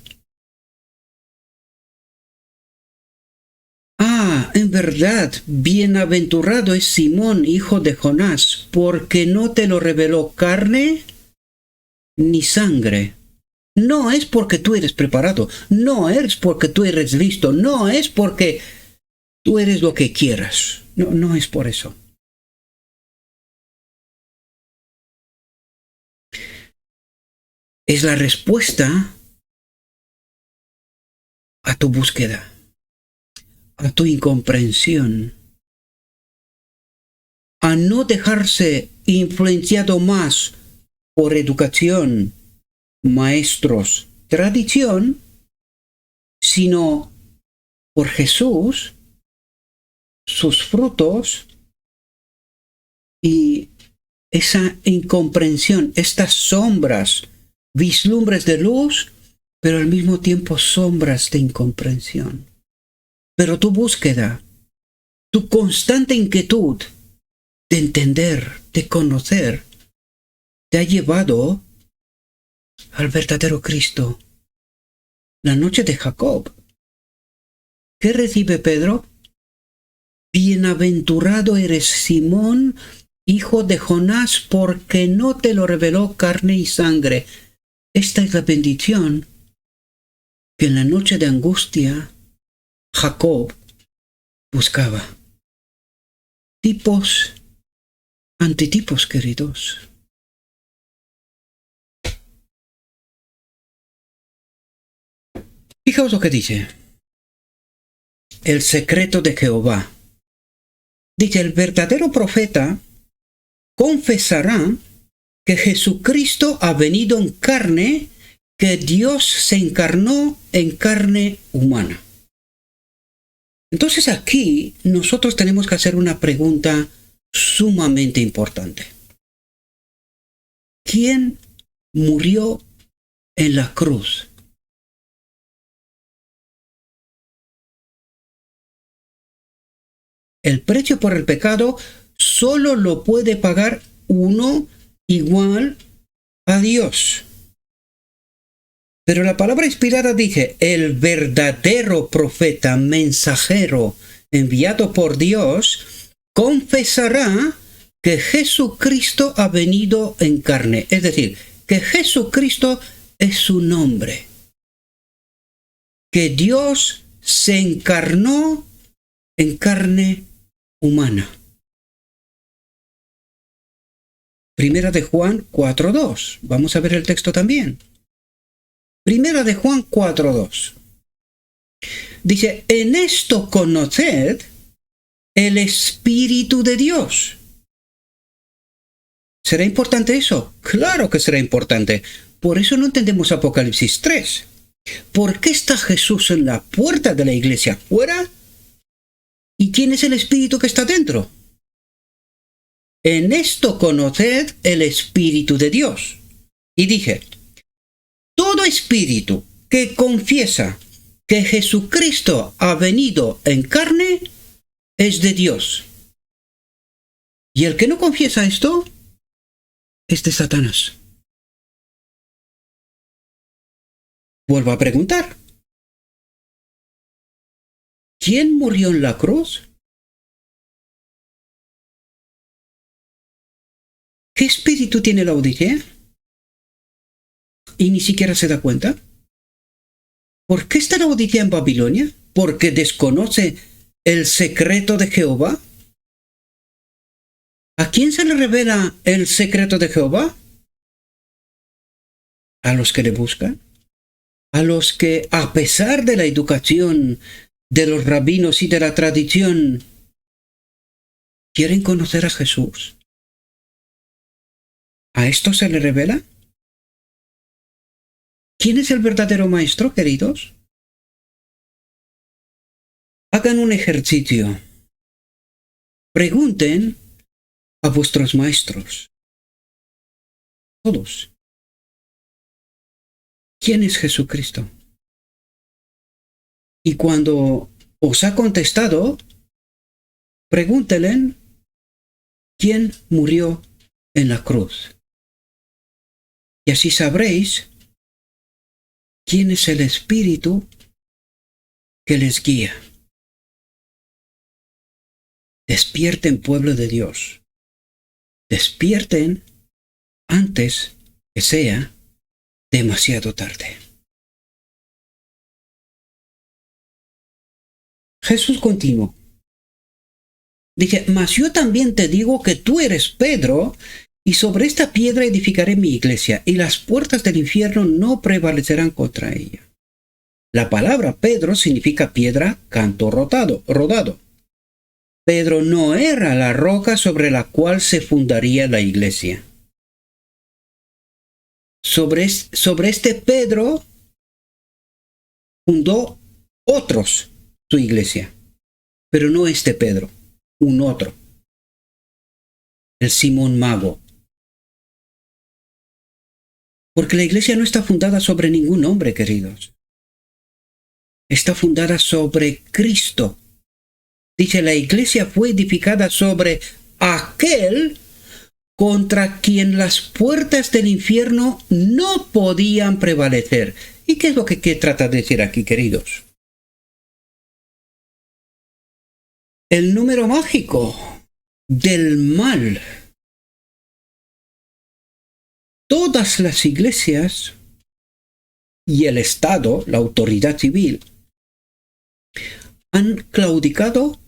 Ah, en verdad, bienaventurado es Simón, hijo de Jonás, porque no te lo reveló carne ni sangre. No es porque tú eres preparado, no es porque tú eres listo, no es porque tú eres lo que quieras. No es por eso. Es la respuesta a tu búsqueda, a tu incomprensión, a no dejarse influenciado más por educación, maestros, tradición, sino por Jesús, sus frutos y esa incomprensión, estas sombras, vislumbres de luz, pero al mismo tiempo sombras de incomprensión. Pero tu búsqueda, tu constante inquietud de entender, de conocer, te ha llevado al verdadero Cristo. La noche de Jacob. ¿Qué recibe Pedro? Bienaventurado eres Simón, hijo de Jonás, porque no te lo reveló carne y sangre. Esta es la bendición que en la noche de angustia Jacob buscaba. Tipos, antitipos, queridos. Fijaos lo que dice. El secreto de Jehová. Dice, el verdadero profeta confesará que Jesucristo ha venido en carne, que Dios se encarnó en carne humana. Entonces aquí nosotros tenemos que hacer una pregunta sumamente importante. ¿Quién murió en la cruz? El precio por el pecado solo lo puede pagar uno igual a Dios. Pero la palabra inspirada dice, el verdadero profeta, mensajero, enviado por Dios, confesará que Jesucristo ha venido en carne. Es decir, que Jesucristo es su nombre. que Dios se encarnó en carne humana. Primera de Juan 4:2. Vamos a ver el texto también. Primera de Juan 4:2. Dice, en esto conoced el Espíritu de Dios. ¿Será importante eso? Claro que será importante. Por eso no entendemos Apocalipsis 3. ¿Por qué está Jesús en la puerta de la iglesia afuera? ¿Y quién es el Espíritu que está dentro? En esto conoced el Espíritu de Dios. Y dije, todo espíritu que confiesa que Jesucristo ha venido en carne es de Dios. Y el que no confiesa esto es de Satanás. Vuelvo a preguntar. ¿Quién murió en la cruz? ¿Qué espíritu tiene la Odisea? ¿Y ni siquiera se da cuenta? ¿Por qué está la Odisea en Babilonia? ¿Porque desconoce el secreto de Jehová? ¿A quién se le revela el secreto de Jehová? A los que le buscan. A los que, a pesar de la educación de los rabinos y de la tradición, quieren conocer a Jesús. ¿A esto se le revela? ¿Quién es el verdadero maestro, queridos? Hagan un ejercicio. Pregunten a vuestros maestros. Todos. ¿Quién es Jesucristo? Y cuando os ha contestado, pregúntenle quién murió en la cruz. Y así sabréis quién es el Espíritu que les guía. Despierten, pueblo de Dios. Despierten antes que sea demasiado tarde. Jesús continuó. Dije, mas yo también te digo que tú eres Pedro, y sobre esta piedra edificaré mi iglesia, y las puertas del infierno no prevalecerán contra ella. La palabra Pedro significa piedra, canto rodado. Pedro no era la roca sobre la cual se fundaría la iglesia. Sobre este Pedro fundó otros su iglesia, pero no este Pedro, un otro, el Simón Mago. Porque la iglesia no está fundada sobre ningún hombre, queridos. Está fundada sobre Cristo. Dice, la iglesia fue edificada sobre aquel contra quien las puertas del infierno no podían prevalecer. ¿Y qué es lo que trata de decir aquí, queridos? El número mágico del mal. Todas las iglesias y el Estado, la autoridad civil, han claudicado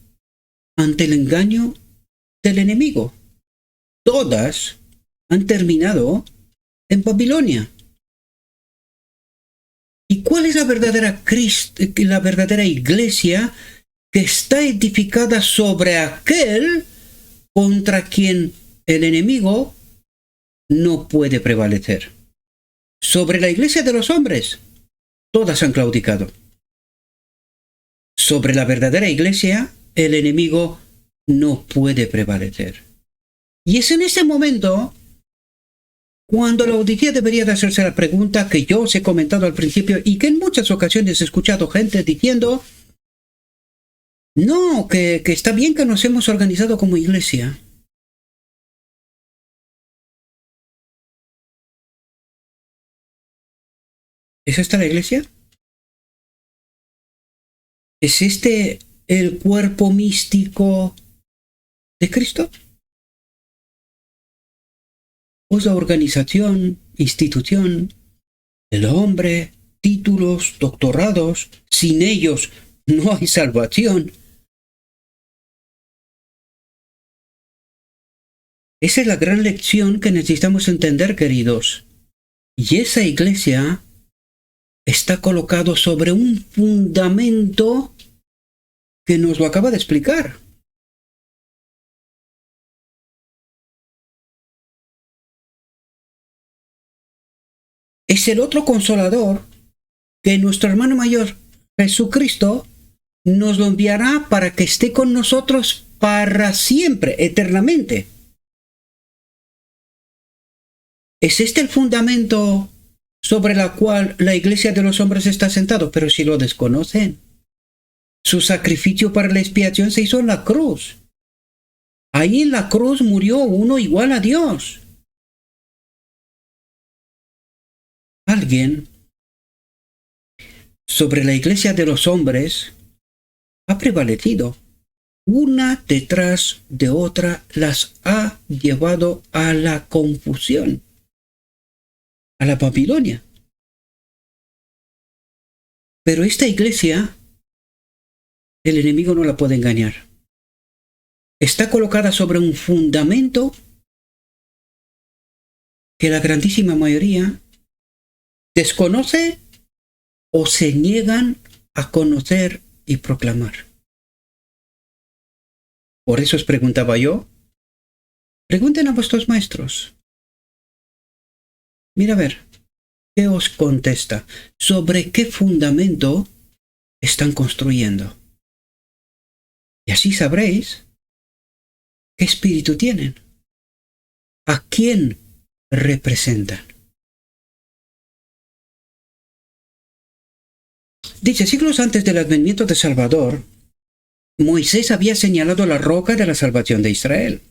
ante el engaño del enemigo. Todas han terminado en Babilonia. ¿Y cuál es la verdadera iglesia que está edificada sobre aquel contra quien el enemigo no puede prevalecer? Sobre la iglesia de los hombres, todas han claudicado. Sobre la verdadera iglesia, el enemigo no puede prevalecer. Y es en ese momento cuando la Odisea debería de hacerse la pregunta que yo os he comentado al principio y que en muchas ocasiones he escuchado gente diciendo, no, que está bien que nos hemos organizado como iglesia. ¿Es esta la iglesia? ¿Es este el cuerpo místico de Cristo? ¿O es la organización, institución del hombre títulos, doctorados. Sin ellos no hay salvación. Esa es la gran lección que necesitamos entender, queridos. Y esa iglesia está colocado sobre un fundamento que nos lo acaba de explicar. Es el otro consolador que nuestro hermano mayor, Jesucristo, nos lo enviará para que esté con nosotros para siempre, eternamente. ¿Es este el fundamento sobre el cual la iglesia de los hombres está sentado? Pero si lo desconocen, su sacrificio para la expiación se hizo en la cruz. Ahí en la cruz murió uno igual a Dios. Alguien sobre la iglesia de los hombres ha prevalecido. Una detrás de otra las ha llevado a la confusión, a la Babilonia. Pero esta iglesia, el enemigo no la puede engañar. Está colocada sobre un fundamento que la grandísima mayoría desconoce o se niegan a conocer y proclamar. Por eso os preguntaba yo, pregunten a vuestros maestros. Mira a ver, ¿qué os contesta? ¿Sobre qué fundamento están construyendo? Y así sabréis qué espíritu tienen, a quién representan. Dice, siglos antes del advenimiento de Salvador, Moisés había señalado la roca de la salvación de Israel.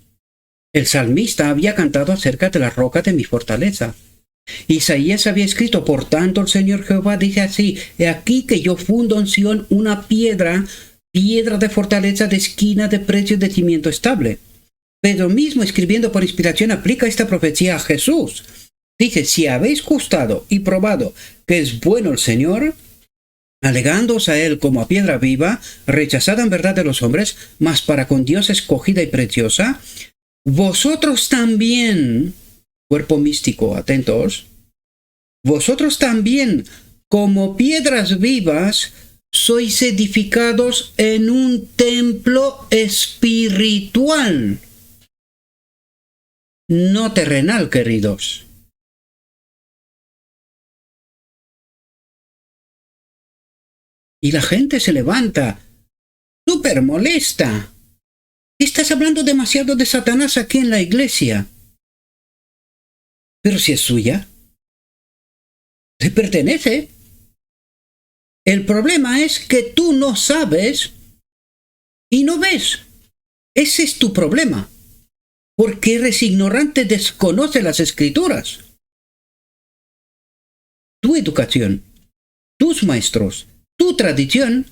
El salmista había cantado acerca de la roca de mi fortaleza. Isaías había escrito, por tanto el Señor Jehová dice así, he aquí que yo fundo en Sión una piedra de fortaleza, de esquina, de precio, de cimiento estable. Pedro mismo, escribiendo por inspiración, aplica esta profecía a Jesús. Dice, si habéis gustado y probado que es bueno el Señor, alegándoos a él como a piedra viva, rechazada en verdad de los hombres, mas para con Dios escogida y preciosa, vosotros también, cuerpo místico, atentos, vosotros también, como piedras vivas, sois edificados en un templo espiritual, no terrenal, queridos. Y la gente se levanta, súper molesta. Estás hablando demasiado de Satanás aquí en la iglesia. Pero si es suya, le pertenece. El problema es que tú no sabes y no ves. Ese es tu problema. Porque eres ignorante, desconoce las escrituras. Tu educación, tus maestros, tu tradición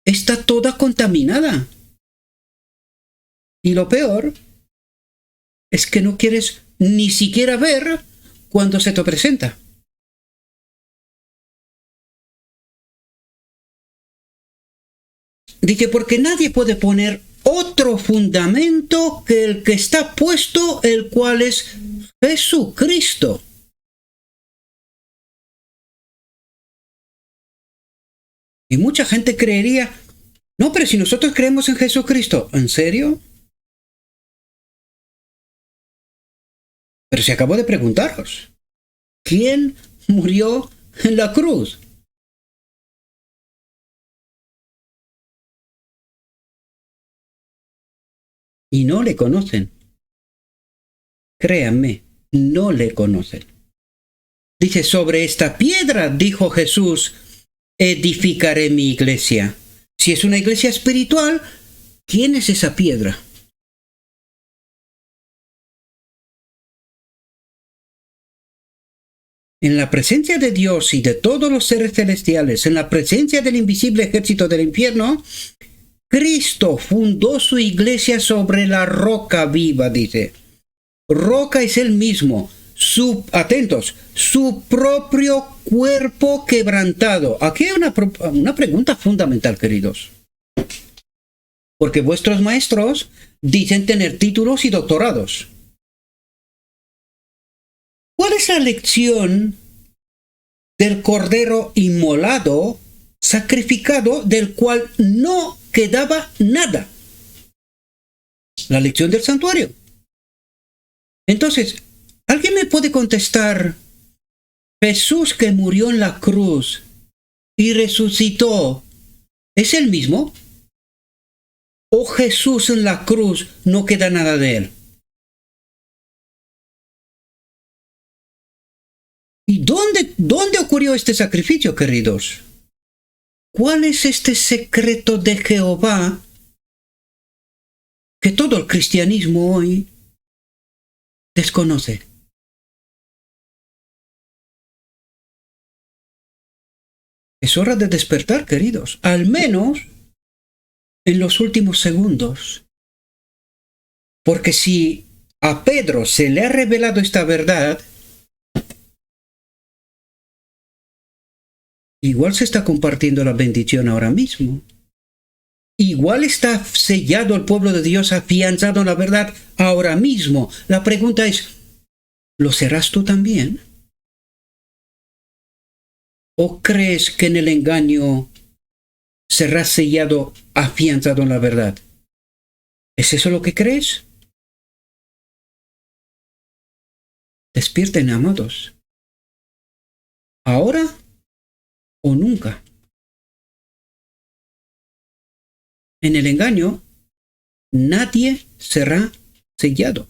está toda contaminada. Y lo peor es que no quieres ni siquiera ver cuando se te presenta. Dice, porque nadie puede poner otro fundamento que el que está puesto, el cual es Jesucristo. Y mucha gente creería, no, pero si nosotros creemos en Jesucristo, ¿en serio? Pero se acabó de preguntaros, ¿quién murió en la cruz? Y no le conocen. Créanme, no le conocen. Dice, sobre esta piedra, dijo Jesús, edificaré mi iglesia. Si es una iglesia espiritual, ¿quién es esa piedra? En la presencia de Dios y de todos los seres celestiales, en la presencia del invisible ejército del infierno, Cristo fundó su iglesia sobre la roca viva, dice. Roca es él mismo, atentos, su propio cuerpo quebrantado. Aquí hay una pregunta fundamental, queridos. Porque vuestros maestros dicen tener títulos y doctorados. ¿Cuál es la lección del cordero inmolado, sacrificado, del cual no quedaba nada? La lección del santuario. Entonces, ¿alguien me puede contestar? Jesús que murió en la cruz y resucitó, ¿es el mismo? ¿O Jesús en la cruz no queda nada de él? ¿Y dónde ocurrió este sacrificio, queridos? ¿Cuál es este secreto de Jehová que todo el cristianismo hoy desconoce? Es hora de despertar, queridos, al menos en los últimos segundos. Porque si a Pedro se le ha revelado esta verdad, igual se está compartiendo la bendición ahora mismo. Igual está sellado el pueblo de Dios, afianzado en la verdad ahora mismo. La pregunta es, ¿lo serás tú también? ¿O crees que en el engaño serás sellado, afianzado en la verdad? ¿Es eso lo que crees? Despierten, amados. ¿Ahora o nunca? En el engaño, nadie será sellado.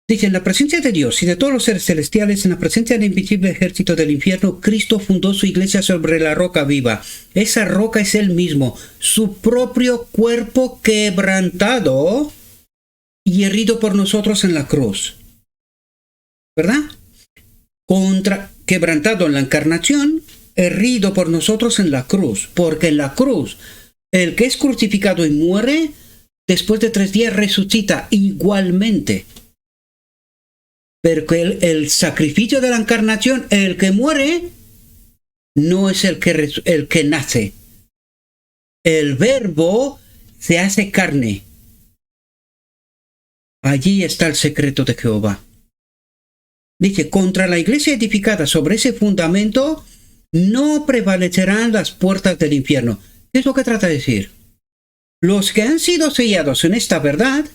Dice, en la presencia de Dios y de todos los seres celestiales, en la presencia del invisible ejército del infierno, Cristo fundó su iglesia sobre la roca viva. Esa roca es Él mismo, su propio cuerpo quebrantado y herido por nosotros en la cruz. ¿Verdad? Quebrantado en la encarnación, herido por nosotros en la cruz. Porque en la cruz, el que es crucificado y muere, después de 3 días resucita igualmente. Pero el sacrificio de la encarnación, el que muere, no es el que nace. El verbo se hace carne. Allí está el secreto de Jehová. Dice, contra la iglesia edificada sobre ese fundamento, no prevalecerán las puertas del infierno. ¿Qué es lo que trata de decir? Los que han sido sellados en esta verdad,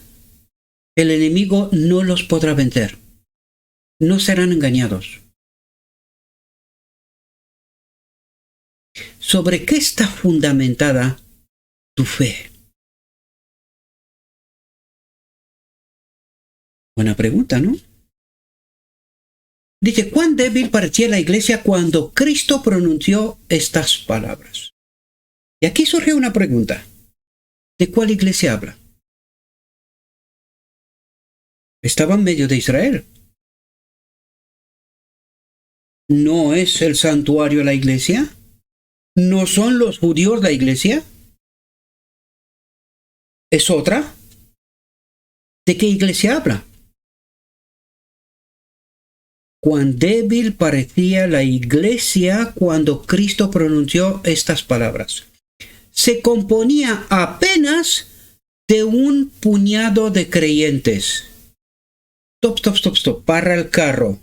el enemigo no los podrá vencer. No serán engañados. ¿Sobre qué está fundamentada tu fe? Buena pregunta, ¿no? Dice, ¿cuán débil parecía la iglesia cuando Cristo pronunció estas palabras? Y aquí surge una pregunta. ¿De cuál iglesia habla? Estaba en medio de Israel. ¿No es el santuario la iglesia? ¿No son los judíos la iglesia? ¿Es otra? ¿De qué iglesia habla? Cuán débil parecía la iglesia cuando Cristo pronunció estas palabras. Se componía apenas de un puñado de creyentes. Stop. Para el carro.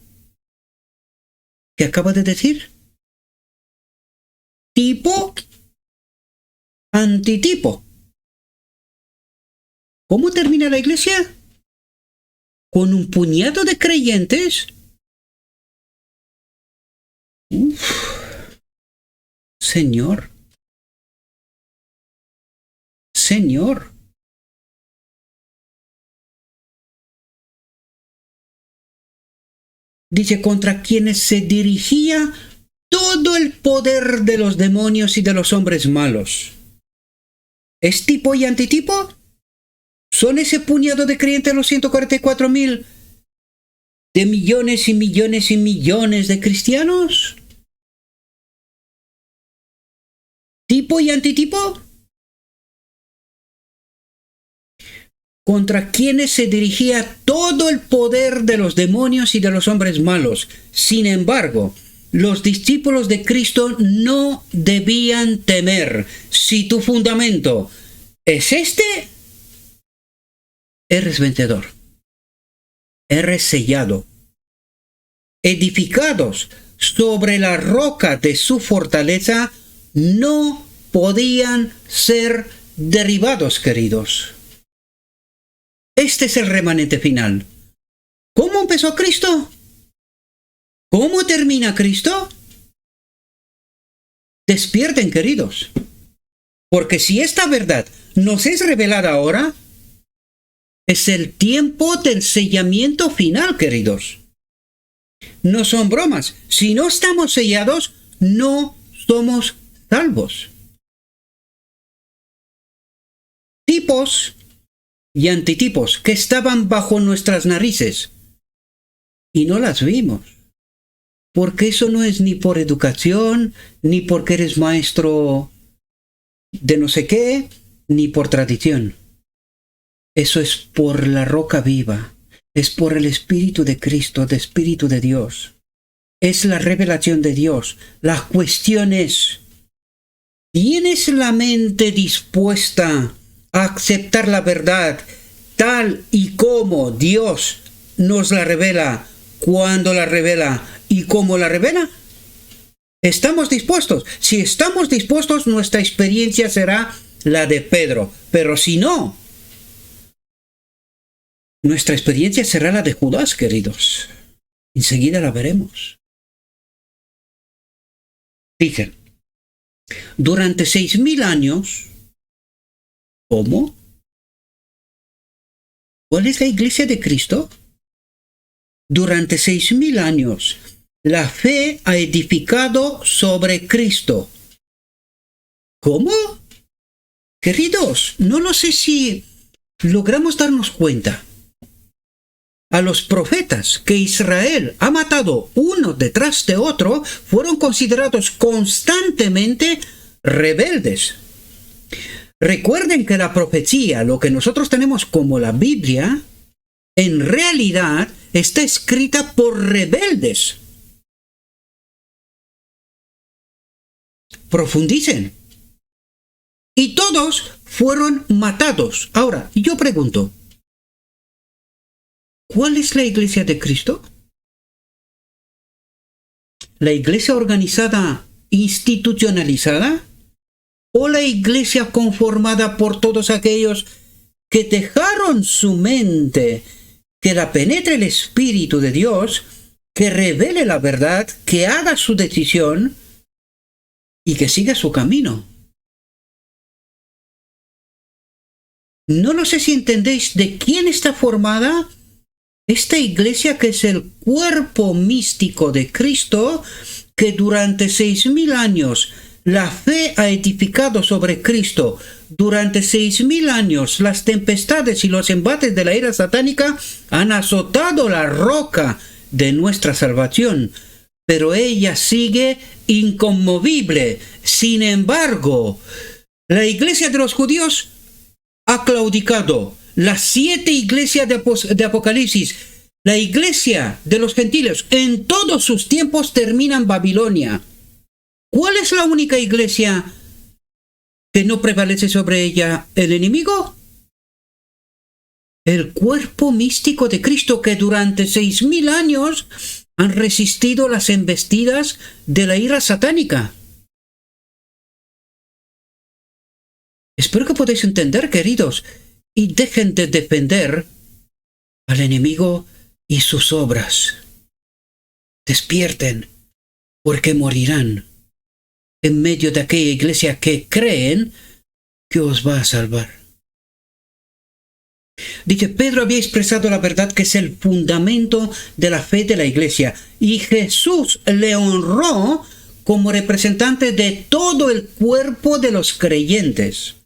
¿Qué acaba de decir? Tipo, antitipo. ¿Cómo termina la iglesia? ¿Con un puñado de creyentes? Señor. Dice, contra quienes se dirigía todo el poder de los demonios y de los hombres malos. ¿Es tipo y antitipo? ¿Son ese puñado de creyentes los 144,000 de millones y millones y millones de cristianos? ¿Tipo y antitipo? contra quienes se dirigía todo el poder de los demonios y de los hombres malos. Sin embargo, los discípulos de Cristo no debían temer. Si tu fundamento es este, eres vencedor. Eres sellado. Edificados sobre la roca de su fortaleza, no podían ser derribados, queridos. Este es el remanente final. ¿Cómo empezó Cristo? ¿Cómo termina Cristo? Despierten, queridos. Porque si esta verdad nos es revelada ahora, es el tiempo del sellamiento final, queridos. No son bromas. Si no estamos sellados, no somos salvos. Tipos y antitipos que estaban bajo nuestras narices y no las vimos. Porque eso no es ni por educación, ni porque eres maestro de no sé qué, ni por tradición. Eso es por la roca viva. Es por el Espíritu de Cristo, el Espíritu de Dios. Es la revelación de Dios. La cuestión es, ¿tienes la mente dispuesta a aceptar la verdad tal y como Dios nos la revela, cuando la revela y cómo la revela? ¿Estamos dispuestos? Si estamos dispuestos, nuestra experiencia será la de Pedro. Pero si no, nuestra experiencia será la de Judas, queridos. Enseguida la veremos. Dicen, durante 6.000 años, ¿cómo? ¿Cuál es la iglesia de Cristo? Durante 6.000 años, la fe ha edificado sobre Cristo. ¿Cómo? Queridos, no lo sé si logramos darnos cuenta. A los profetas que Israel ha matado uno detrás de otro, fueron considerados constantemente rebeldes. Recuerden que la profecía, lo que nosotros tenemos como la Biblia, en realidad está escrita por rebeldes. Profundicen. Y todos fueron matados. Ahora, yo pregunto, ¿cuál es la iglesia de Cristo? ¿La iglesia organizada, institucionalizada? ¿O la iglesia conformada por todos aquellos que dejaron su mente que la penetre el Espíritu de Dios, que revele la verdad, que haga su decisión y que siga su camino? No lo sé si entendéis de quién está formada esta iglesia, que es el cuerpo místico de Cristo, que durante 6.000 años la fe ha edificado sobre Cristo. Durante 6.000 años las tempestades y los embates de la ira satánica han azotado la roca de nuestra salvación, pero ella sigue inconmovible. Sin embargo, la iglesia de los judíos ha claudicado. Las 7 iglesias de Apocalipsis, la iglesia de los gentiles, en todos sus tiempos termina en Babilonia. ¿Cuál es la única iglesia que no prevalece sobre ella el enemigo? El cuerpo místico de Cristo, que durante 6.000 años han resistido las embestidas de la ira satánica. Espero que podáis entender, queridos, y dejen de defender al enemigo y sus obras. Despierten, porque morirán en medio de aquella iglesia que creen que os va a salvar. Dice, Pedro había expresado la verdad, que es el fundamento de la fe de la iglesia, y Jesús le honró como representante de todo el cuerpo de los creyentes.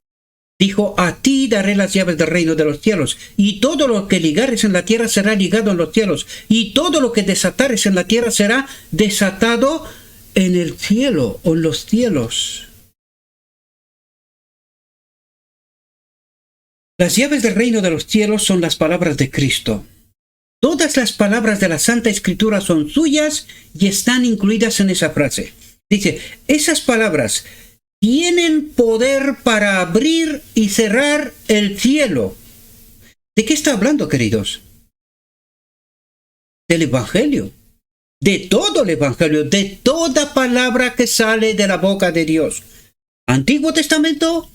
Dijo, a ti daré las llaves del reino de los cielos, y todo lo que ligares en la tierra será ligado en los cielos, y todo lo que desatares en la tierra será desatado en el cielo o en los cielos. Las llaves del reino de los cielos son las palabras de Cristo. Todas las palabras de la Santa Escritura son suyas y están incluidas en esa frase. Dice, esas palabras tienen poder para abrir y cerrar el cielo. ¿De qué está hablando, queridos? Del Evangelio. De todo el Evangelio, de toda palabra que sale de la boca de Dios. Antiguo Testamento,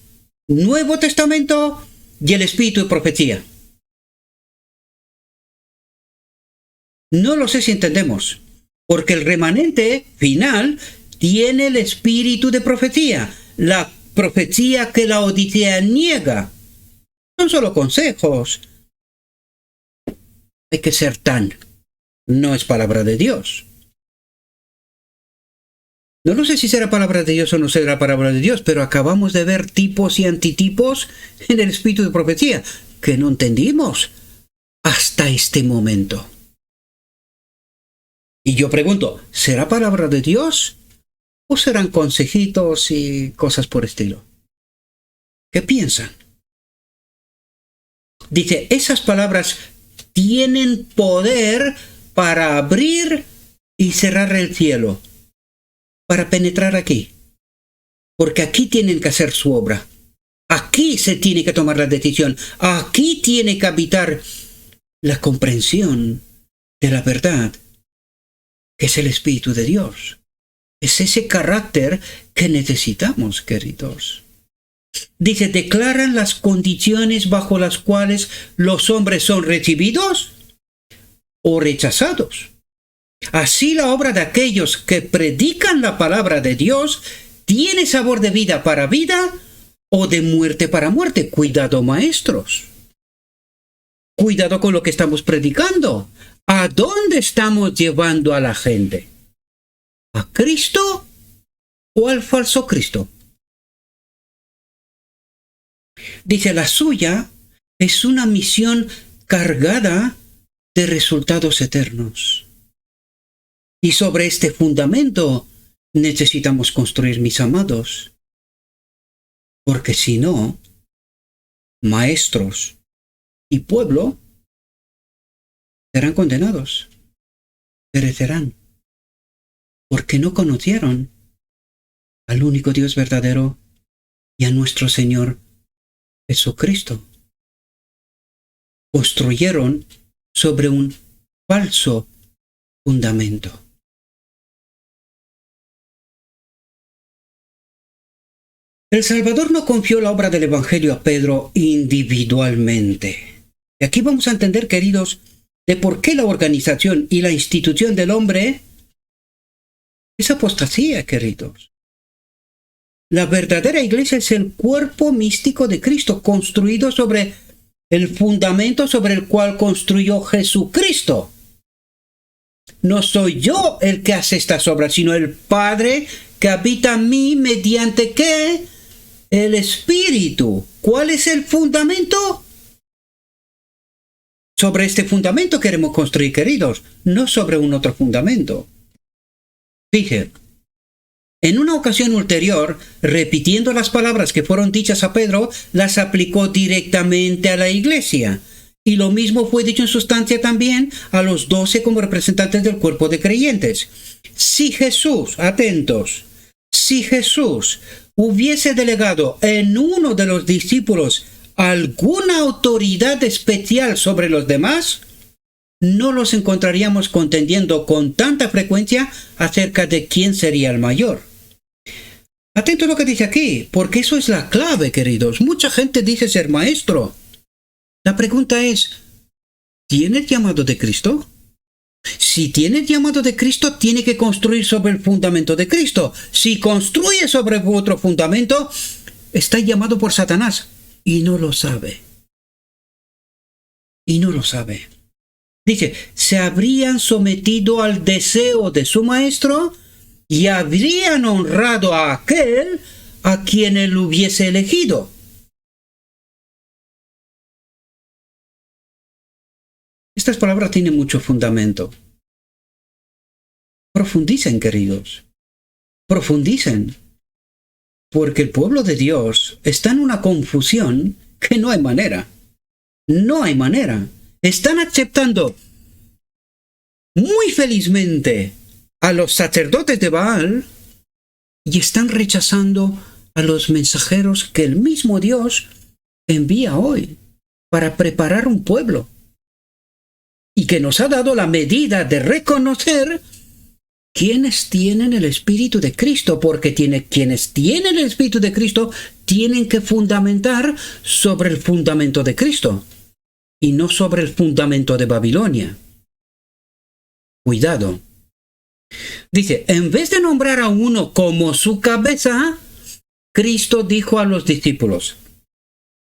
Nuevo Testamento y el Espíritu de profecía. No lo sé si entendemos, porque el remanente final tiene el espíritu de profecía, la profecía que la Odisea niega. Son solo consejos. Hay que ser tan. No es palabra de Dios. No lo sé si será palabra de Dios o no será palabra de Dios, pero acabamos de ver tipos y antitipos en el espíritu de profecía que no entendimos hasta este momento. Y yo pregunto, ¿será palabra de Dios o serán consejitos y cosas por estilo? ¿Qué piensan? Dice, esas palabras tienen poder para abrir y cerrar el cielo, para penetrar aquí. Porque aquí tienen que hacer su obra. Aquí se tiene que tomar la decisión. Aquí tiene que habitar la comprensión de la verdad, que es el Espíritu de Dios. Es ese carácter que necesitamos, queridos. Dice, declaran las condiciones bajo las cuales los hombres son recibidos o rechazados. Así la obra de aquellos que predican la palabra de Dios tiene sabor de vida para vida o de muerte para muerte. Cuidado, maestros. Cuidado con lo que estamos predicando. ¿A dónde estamos llevando a la gente? ¿A Cristo o al falso Cristo? Dice, la suya es una misión cargada de resultados eternos. Y sobre este fundamento necesitamos construir, mis amados. Porque si no, maestros y pueblo serán condenados, perecerán, porque no conocieron al único Dios verdadero y a nuestro Señor Jesucristo. Construyeron sobre un falso fundamento. El Salvador no confió la obra del Evangelio a Pedro individualmente. Y aquí vamos a entender, queridos, de por qué la organización y la institución del hombre es apostasía, queridos. La verdadera iglesia es el cuerpo místico de Cristo, construido sobre el fundamento sobre el cual construyó Jesucristo. No soy yo el que hace estas obras, sino el Padre que habita en mí mediante ¿qué? El Espíritu. ¿Cuál es el fundamento? Sobre este fundamento queremos construir, queridos, no sobre un otro fundamento. Fíjense, en una ocasión ulterior, repitiendo las palabras que fueron dichas a Pedro, las aplicó directamente a la iglesia. Y lo mismo fue dicho en sustancia también a los 12 como representantes del cuerpo de creyentes. Si Jesús, atentos, si Jesús hubiese delegado en uno de los discípulos alguna autoridad especial sobre los demás, no los encontraríamos contendiendo con tanta frecuencia acerca de quién sería el mayor. Atento a lo que dice aquí, porque eso es la clave, queridos. Mucha gente dice ser maestro. La pregunta es, ¿tienes llamado de Cristo? Si tienes llamado de Cristo, tiene que construir sobre el fundamento de Cristo. Si construye sobre otro fundamento, está llamado por Satanás y no lo sabe. Y no lo sabe. Dice, se habrían sometido al deseo de su maestro y habrían honrado a aquel a quien él hubiese elegido. Estas palabras tienen mucho fundamento. Profundicen, queridos. Profundicen. Porque el pueblo de Dios está en una confusión que no hay manera. No hay manera. Están aceptando muy felizmente a los sacerdotes de Baal y están rechazando a los mensajeros que el mismo Dios envía hoy para preparar un pueblo y que nos ha dado la medida de reconocer quienes tienen el Espíritu de Cristo, porque quienes tienen el Espíritu de Cristo tienen que fundamentar sobre el fundamento de Cristo y no sobre el fundamento de Babilonia. Cuidado. Dice, en vez de nombrar a uno como su cabeza, Cristo dijo a los discípulos,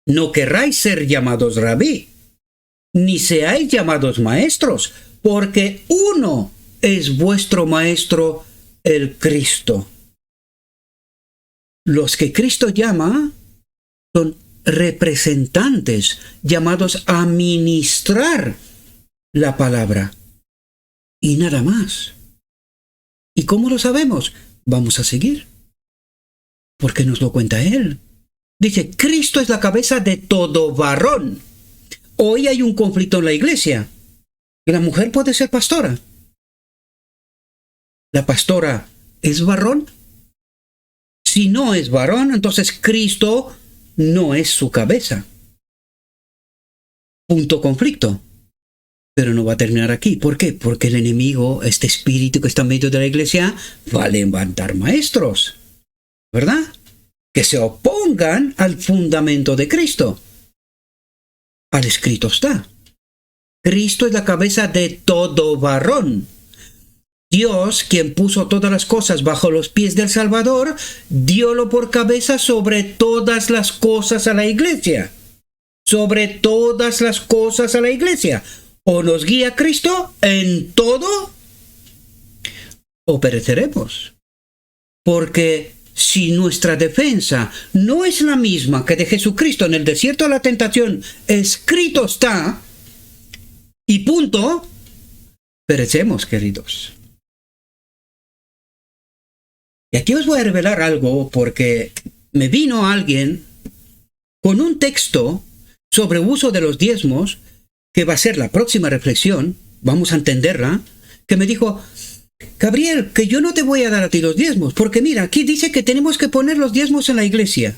no querráis ser llamados rabí, ni seáis llamados maestros, porque uno es vuestro maestro, el Cristo. Los que Cristo llama son representantes llamados a ministrar la palabra. Y nada más. ¿Y cómo lo sabemos? Vamos a seguir. Porque nos lo cuenta él. Dice, Cristo es la cabeza de todo varón. Hoy hay un conflicto en la iglesia. La mujer puede ser pastora. ¿La pastora es varón? Si no es varón, entonces Cristo no es su cabeza. Punto conflicto. Pero no va a terminar aquí. ¿Por qué? Porque el enemigo, este espíritu que está en medio de la iglesia, va a levantar maestros, ¿verdad? Que se opongan al fundamento de Cristo. Al escrito está. Cristo es la cabeza de todo varón. Dios, quien puso todas las cosas bajo los pies del Salvador, diólo por cabeza sobre todas las cosas a la iglesia. Sobre todas las cosas a la iglesia. O nos guía Cristo en todo, o pereceremos. Porque si nuestra defensa no es la misma que de Jesucristo en el desierto de la tentación, escrito está, y punto, perecemos, queridos. Y aquí os voy a revelar algo, porque me vino alguien con un texto sobre uso de los diezmos, que va a ser la próxima reflexión, vamos a entenderla, que me dijo, Gabriel, que yo no te voy a dar a ti los diezmos, porque mira, aquí dice que tenemos que poner los diezmos en la iglesia.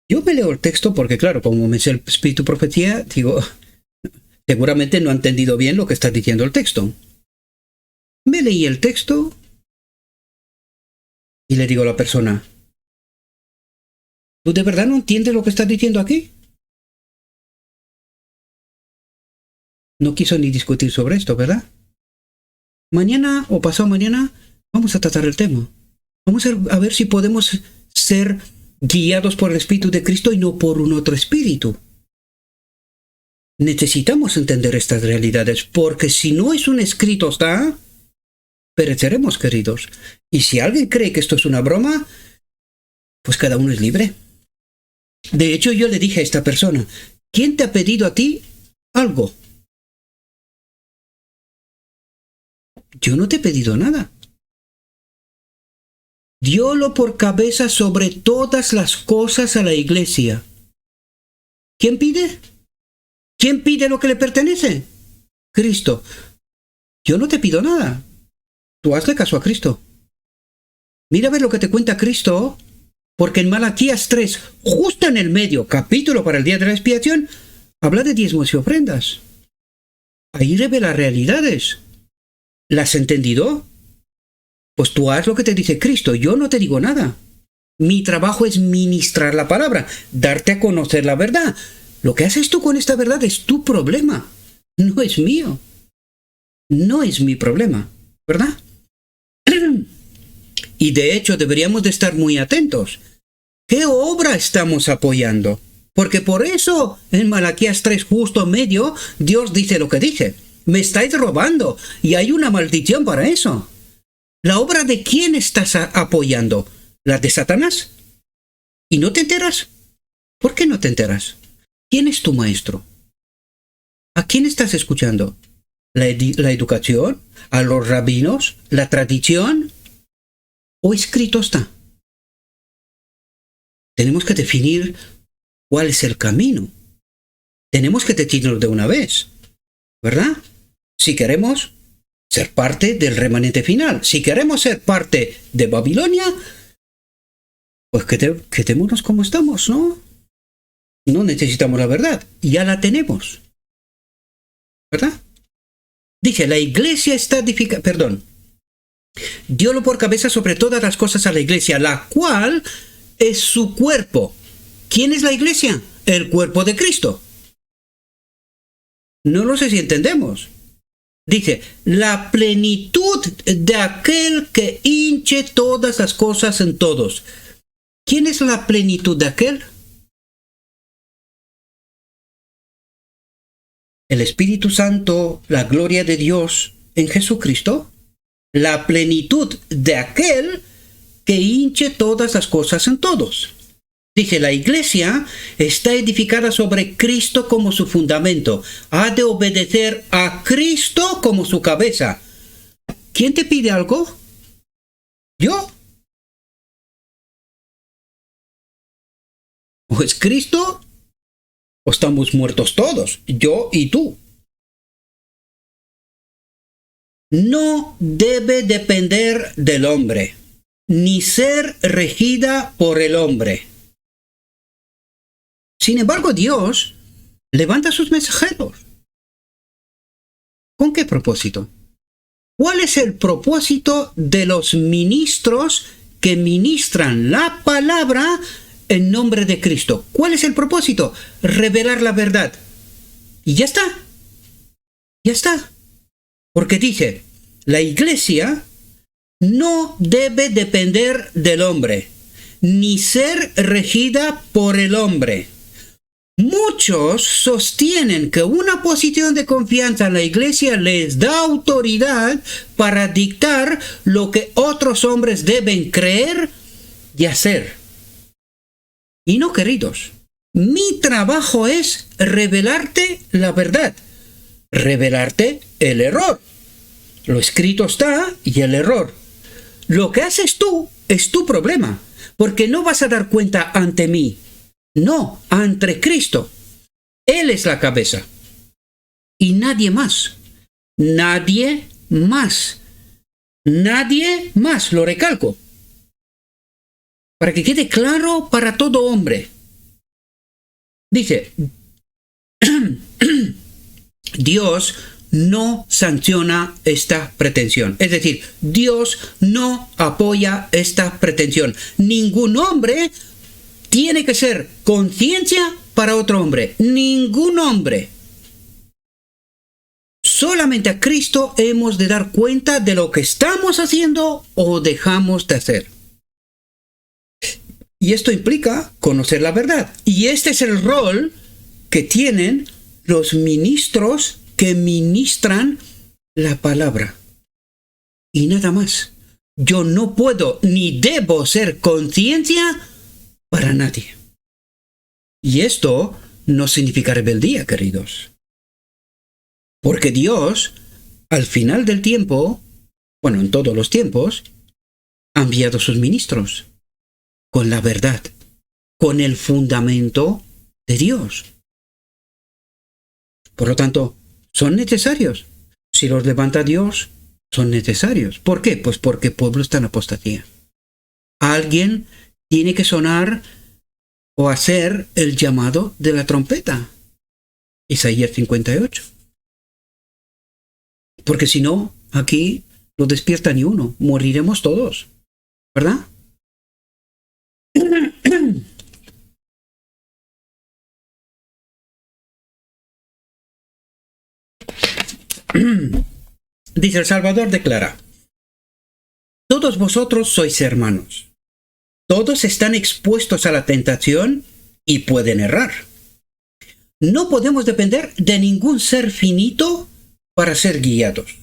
Yo me leo el texto porque, claro, como me sé el espíritu profecía, digo, seguramente no ha entendido bien lo que está diciendo el texto. Me leí el texto y le digo a la persona, ¿tú de verdad no entiendes lo que está diciendo aquí? No quiso ni discutir sobre esto, ¿verdad? Mañana o pasado mañana vamos a tratar el tema. Vamos a ver si podemos ser guiados por el Espíritu de Cristo y no por un otro espíritu. Necesitamos entender estas realidades, porque si no es un escrito está, pereceremos, queridos. Y si alguien cree que esto es una broma, pues cada uno es libre. De hecho, yo le dije a esta persona, ¿quién te ha pedido a ti algo? Yo no te he pedido nada. Diólo por cabeza sobre todas las cosas a la iglesia. ¿Quién pide? ¿Quién pide lo que le pertenece? Cristo. Yo no te pido nada. Tú hazle caso a Cristo. Mira a ver lo que te cuenta Cristo, porque en Malaquías 3, justo en el medio, capítulo para el día de la expiación, habla de diezmos y ofrendas. Ahí revela realidades. ¿Las has entendido? Pues tú haz lo que te dice Cristo, yo no te digo nada. Mi trabajo es ministrar la palabra, darte a conocer la verdad. Lo que haces tú con esta verdad es tu problema, no es mío. No es mi problema, ¿verdad? Y de hecho deberíamos de estar muy atentos. ¿Qué obra estamos apoyando? Porque por eso en Malaquías 3, justo en medio, Dios dice lo que dice. Me estáis robando y hay una maldición para eso. ¿La obra de quién estás apoyando? ¿La de Satanás? ¿Y no te enteras? ¿Por qué no te enteras? ¿Quién es tu maestro? ¿A quién estás escuchando? ¿La educación? ¿A los rabinos? ¿La tradición? ¿O escrito está? Tenemos que definir cuál es el camino. tenemos que decirlo de una vez, ¿verdad? Si queremos ser parte del remanente final, si queremos ser parte de Babilonia, pues quedémonos como estamos, ¿no? No necesitamos la verdad, ya la tenemos, ¿verdad? Dice, la iglesia está edificada, diólo por cabeza sobre todas las cosas a la iglesia, la cual es su cuerpo. ¿Quién es la iglesia? El cuerpo de Cristo. No lo sé si entendemos. Dice, la plenitud de aquel que hinche todas las cosas en todos. ¿Quién es la plenitud de aquel? El Espíritu Santo, la gloria de Dios en Jesucristo. La plenitud de aquel que hinche todas las cosas en todos. Dice, la iglesia está edificada sobre Cristo como su fundamento. Ha de obedecer a Cristo como su cabeza. ¿Quién te pide algo? ¿Yo? ¿O es Cristo? ¿O estamos muertos todos? Yo y tú. No debe depender del hombre, ni ser regida por el hombre. Sin embargo, Dios levanta a sus mensajeros. ¿Con qué propósito? ¿Cuál es el propósito de los ministros que ministran la palabra en nombre de Cristo? ¿Cuál es el propósito? Revelar la verdad. Y ya está. Ya está. Porque dice, la iglesia no debe depender del hombre, ni ser regida por el hombre. Muchos sostienen que una posición de confianza en la iglesia les da autoridad para dictar lo que otros hombres deben creer y hacer. Y no, queridos, mi trabajo es revelarte la verdad, revelarte el error. Lo escrito está y el error. Lo que haces tú es tu problema, porque no vas a dar cuenta ante mí. No, ante Cristo. Él es la cabeza. Y nadie más. Nadie más. Nadie más, lo recalco. Para que quede claro para todo hombre. Dice, Dios no sanciona esta pretensión. Es decir, Dios no apoya esta pretensión. Ningún hombre tiene que ser conciencia para otro hombre. Ningún hombre. Solamente a Cristo hemos de dar cuenta de lo que estamos haciendo o dejamos de hacer. Y esto implica conocer la verdad. Y este es el rol que tienen los ministros que ministran la palabra. Y nada más. Yo no puedo ni debo ser conciencia para nadie. Y esto no significa rebeldía, queridos. Porque Dios, al final del tiempo, bueno, en todos los tiempos, ha enviado sus ministros con la verdad, con el fundamento de Dios. Por lo tanto, son necesarios. Si los levanta Dios, son necesarios. ¿Por qué? Pues porque el pueblo está en apostasía. Alguien tiene que sonar o hacer el llamado de la trompeta. Isaías 58. Porque si no, aquí no despierta ni uno. Moriremos todos. ¿Verdad? Dice el Salvador, declara: todos vosotros sois hermanos. Todos están expuestos a la tentación y pueden errar. No podemos depender de ningún ser finito para ser guiados.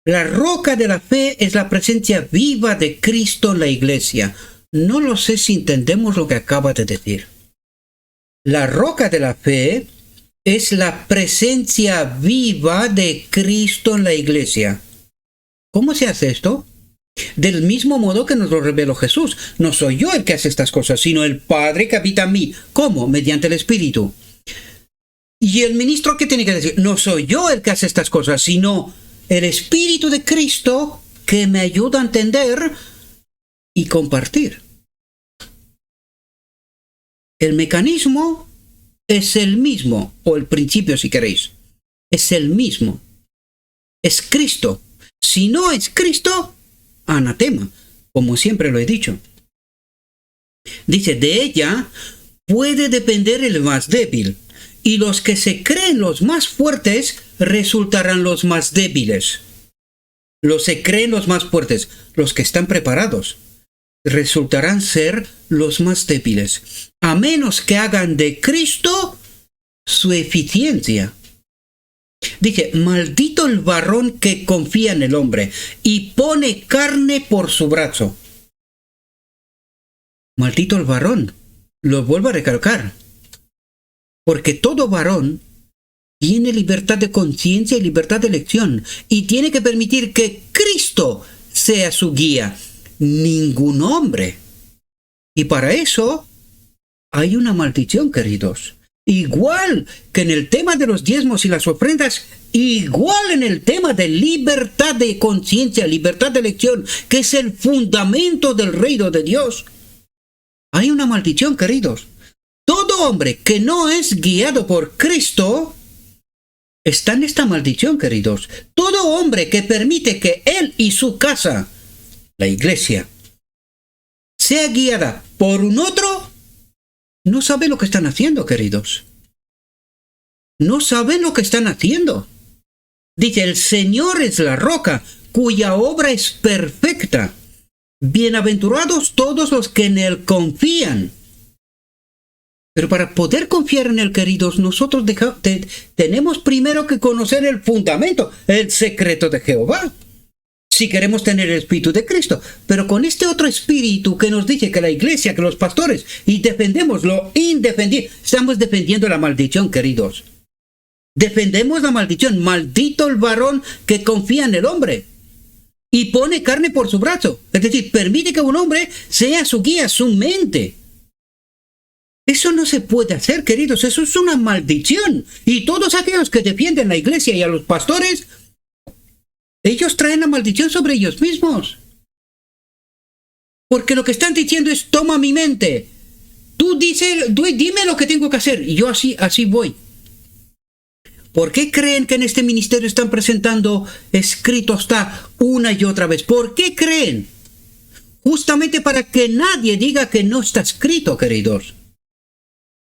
La roca de la fe es la presencia viva de Cristo en la iglesia. No lo sé si entendemos lo que acaba de decir. La roca de la fe es la presencia viva de Cristo en la iglesia. ¿Cómo se hace esto? Del mismo modo que nos lo reveló Jesús. No soy yo el que hace estas cosas, sino el Padre que habita en mí. ¿Cómo? Mediante el Espíritu. ¿Y el ministro qué tiene que decir? No soy yo el que hace estas cosas, sino el Espíritu de Cristo que me ayuda a entender y compartir. El mecanismo es el mismo, o el principio si queréis. Es el mismo. Es Cristo. Si no es Cristo, anatema, como siempre lo he dicho. Dice, de ella puede depender el más débil, y los que se creen los más fuertes resultarán los más débiles. Los que creen los más fuertes, los que están preparados, resultarán ser los más débiles, a menos que hagan de Cristo su eficiencia. Dice, maldito el varón que confía en el hombre y pone carne por su brazo. Maldito el varón, lo vuelvo a recalcar, porque todo varón tiene libertad de conciencia y libertad de elección, y tiene que permitir que Cristo sea su guía, ningún hombre. Y para eso hay una maldición, queridos. Igual que en el tema de los diezmos y las ofrendas, igual en el tema de libertad de conciencia, libertad de elección, que es el fundamento del reino de Dios, hay una maldición, queridos. Todo hombre que no es guiado por Cristo está en esta maldición, queridos. Todo hombre que permite que él y su casa, la iglesia, sea guiada por un otro, no sabe lo que están haciendo, queridos. No saben lo que están haciendo. Dice, el Señor es la roca, cuya obra es perfecta. Bienaventurados todos los que en Él confían. Pero para poder confiar en Él, queridos, nosotros tenemos primero que conocer el fundamento, el secreto de Jehová. Si queremos tener el Espíritu de Cristo. Pero con este otro espíritu que nos dice que la iglesia, que los pastores, y defendemos lo indefendible, estamos defendiendo la maldición, queridos. Defendemos la maldición. Maldito el varón que confía en el hombre y pone carne por su brazo. Es decir, permite que un hombre sea su guía, su mente. Eso no se puede hacer, queridos. Eso es una maldición. Y todos aquellos que defienden la iglesia y a los pastores, ellos traen la maldición sobre ellos mismos. Porque lo que están diciendo es, toma mi mente. Tú dime lo que tengo que hacer. Y yo así voy. ¿Por qué creen que en este ministerio están presentando escrito está una y otra vez? ¿Por qué creen? Justamente para que nadie diga que no está escrito, queridos.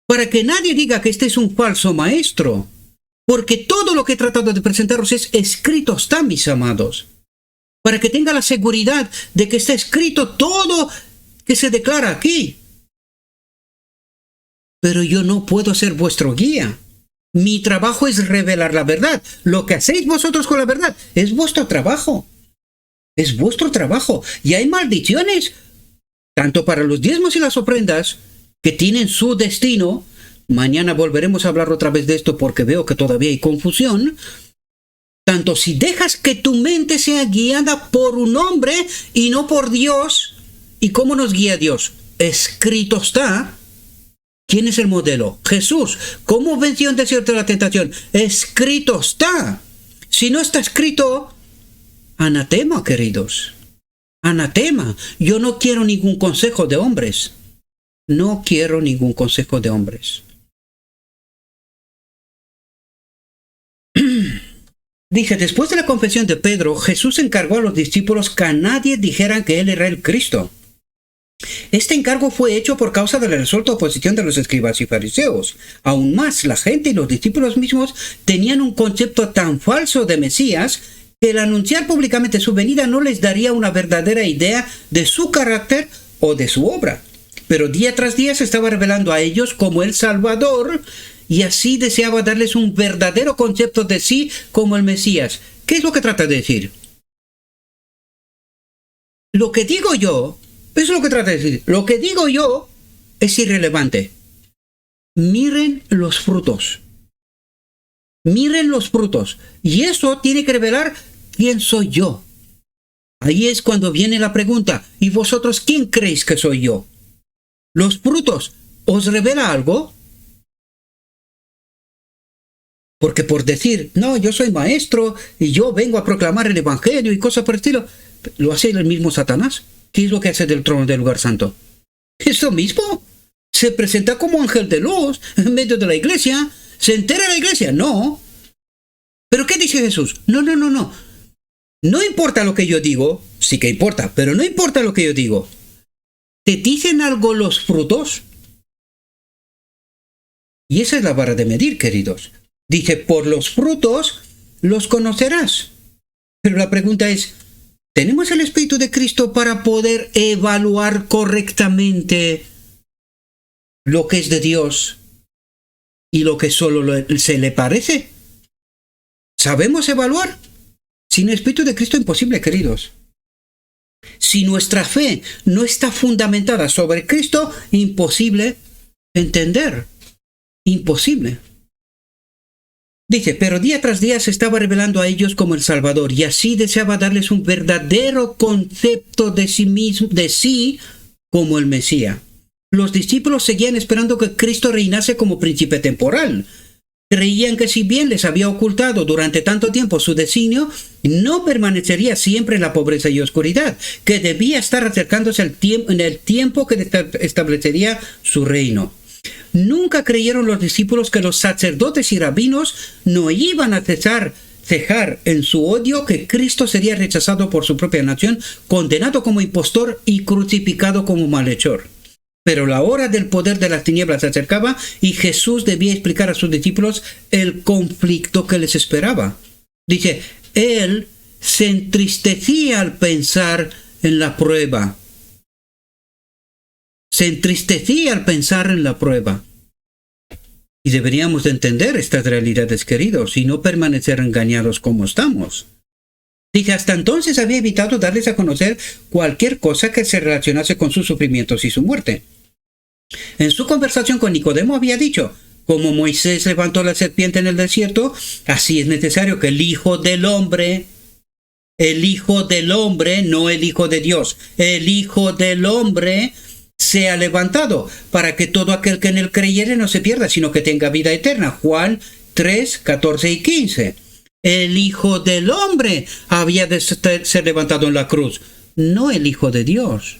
Para que nadie diga que este es un falso maestro. Porque todo lo que he tratado de presentaros es escrito está, mis amados. Para que tenga la seguridad de que está escrito todo que se declara aquí. Pero yo no puedo ser vuestro guía. Mi trabajo es revelar la verdad. Lo que hacéis vosotros con la verdad es vuestro trabajo. Es vuestro trabajo. Y hay maldiciones, tanto para los diezmos y las ofrendas, que tienen su destino. Mañana volveremos a hablar otra vez de esto porque veo que todavía hay confusión. Tanto si dejas que tu mente sea guiada por un hombre y no por Dios. ¿Y cómo nos guía Dios? Escrito está. ¿Quién es el modelo? Jesús. ¿Cómo venció en desierto la tentación? Escrito está. Si no está escrito, anatema, queridos. Anatema. Yo no quiero ningún consejo de hombres. No quiero ningún consejo de hombres. Dice, después de la confesión de Pedro, Jesús encargó a los discípulos que a nadie dijeran que él era el Cristo. Este encargo fue hecho por causa de la resuelta oposición de los escribas y fariseos. Aún más, la gente y los discípulos mismos tenían un concepto tan falso de Mesías que el anunciar públicamente su venida no les daría una verdadera idea de su carácter o de su obra. Pero día tras día se estaba revelando a ellos como el Salvador y así deseaba darles un verdadero concepto de sí como el Mesías. ¿Qué es lo que trata de decir? Lo que digo yo, eso es lo que trata de decir. Lo que digo yo es irrelevante. Miren los frutos. Miren los frutos. Y eso tiene que revelar quién soy yo. Ahí es cuando viene la pregunta. ¿Y vosotros quién creéis que soy yo? ¿Los frutos os revela algo? Porque por decir, no, yo soy maestro y yo vengo a proclamar el evangelio y cosas por el estilo, lo hace el mismo Satanás. ¿Qué es lo que hace del trono del lugar santo? Es lo mismo. Se presenta como ángel de luz en medio de la iglesia. ¿Se entera la iglesia? No. ¿Pero qué dice Jesús? No. No importa lo que yo digo. Sí que importa, pero no importa lo que yo digo. ¿Te dicen algo los frutos? Y esa es la vara de medir, queridos. Dice, por los frutos los conocerás. Pero la pregunta es, ¿tenemos el Espíritu de Cristo para poder evaluar correctamente lo que es de Dios y lo que solo se le parece? ¿Sabemos evaluar? Sin el Espíritu de Cristo es imposible, queridos. Si nuestra fe no está fundamentada sobre Cristo, imposible entender. Imposible. Dice, pero día tras día se estaba revelando a ellos como el Salvador, y así deseaba darles un verdadero concepto de sí mismo, de sí como el Mesías. Los discípulos seguían esperando que Cristo reinase como príncipe temporal. Creían que si bien les había ocultado durante tanto tiempo su designio, no permanecería siempre en la pobreza y oscuridad, que debía estar acercándose en el tiempo que establecería su reino. Nunca creyeron los discípulos que los sacerdotes y rabinos no iban a cejar en su odio que Cristo sería rechazado por su propia nación, condenado como impostor y crucificado como malhechor. Pero la hora del poder de las tinieblas se acercaba y Jesús debía explicar a sus discípulos el conflicto que les esperaba. Dice, él se entristecía al pensar en la prueba. Se entristecía al pensar en la prueba. Y deberíamos de entender estas realidades, queridos, y no permanecer engañados como estamos. Dice, hasta entonces había evitado darles a conocer cualquier cosa que se relacionase con sus sufrimientos y su muerte. En su conversación con Nicodemo había dicho, como Moisés levantó la serpiente en el desierto, así es necesario que el Hijo del Hombre, no el Hijo de Dios, el Hijo del Hombre sea levantado, para que todo aquel que en él creyere no se pierda, sino que tenga vida eterna. Juan 3, 14 y 15. El Hijo del Hombre había de ser levantado en la cruz, no el Hijo de Dios.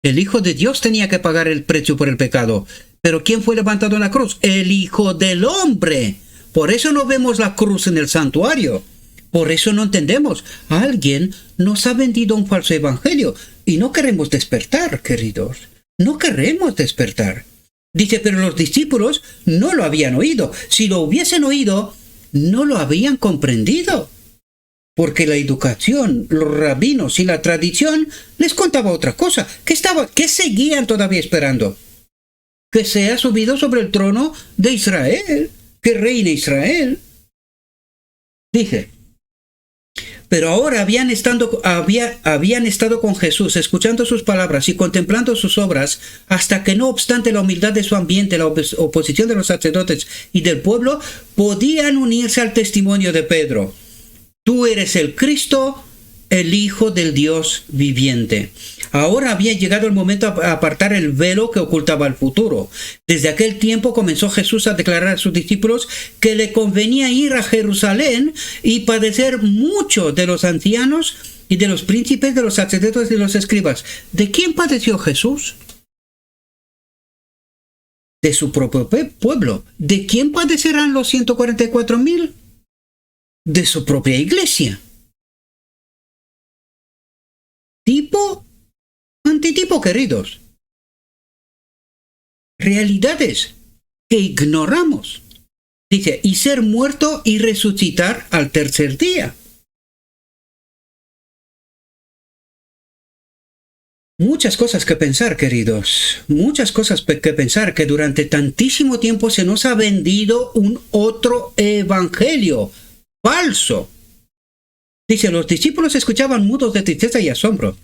El Hijo de Dios tenía que pagar el precio por el pecado. Pero ¿quién fue levantado en la cruz? El Hijo del Hombre. Por eso no vemos la cruz en el santuario. Por eso no entendemos. Alguien nos ha vendido un falso evangelio. Y no queremos despertar, queridos. No queremos despertar. Dice, pero los discípulos no lo habían oído. Si lo hubiesen oído, no lo habían comprendido. Porque la educación, los rabinos y la tradición les contaba otra cosa. ¿Qué seguían todavía esperando? Que sea subido sobre el trono de Israel, que reine Israel. Dice, pero ahora habían estado con Jesús, escuchando sus palabras y contemplando sus obras, hasta que no obstante la humildad de su ambiente, la oposición de los sacerdotes y del pueblo, podían unirse al testimonio de Pedro. Tú eres el Cristo, el Hijo del Dios viviente. Ahora había llegado el momento a apartar el velo que ocultaba el futuro. Desde aquel tiempo comenzó Jesús a declarar a sus discípulos que le convenía ir a Jerusalén y padecer mucho de los ancianos y de los príncipes, de los sacerdotes y de los escribas. ¿De quién padeció Jesús? De su propio pueblo. ¿De quién padecerán los 144,000? De su propia iglesia. Tipo, antitipo, queridos. Realidades que ignoramos. Dice, y ser muerto y resucitar al tercer día. Muchas cosas que pensar, queridos. Muchas cosas que pensar, que durante tantísimo tiempo se nos ha vendido un otro evangelio falso. Dice, los discípulos escuchaban mudos de tristeza y asombro.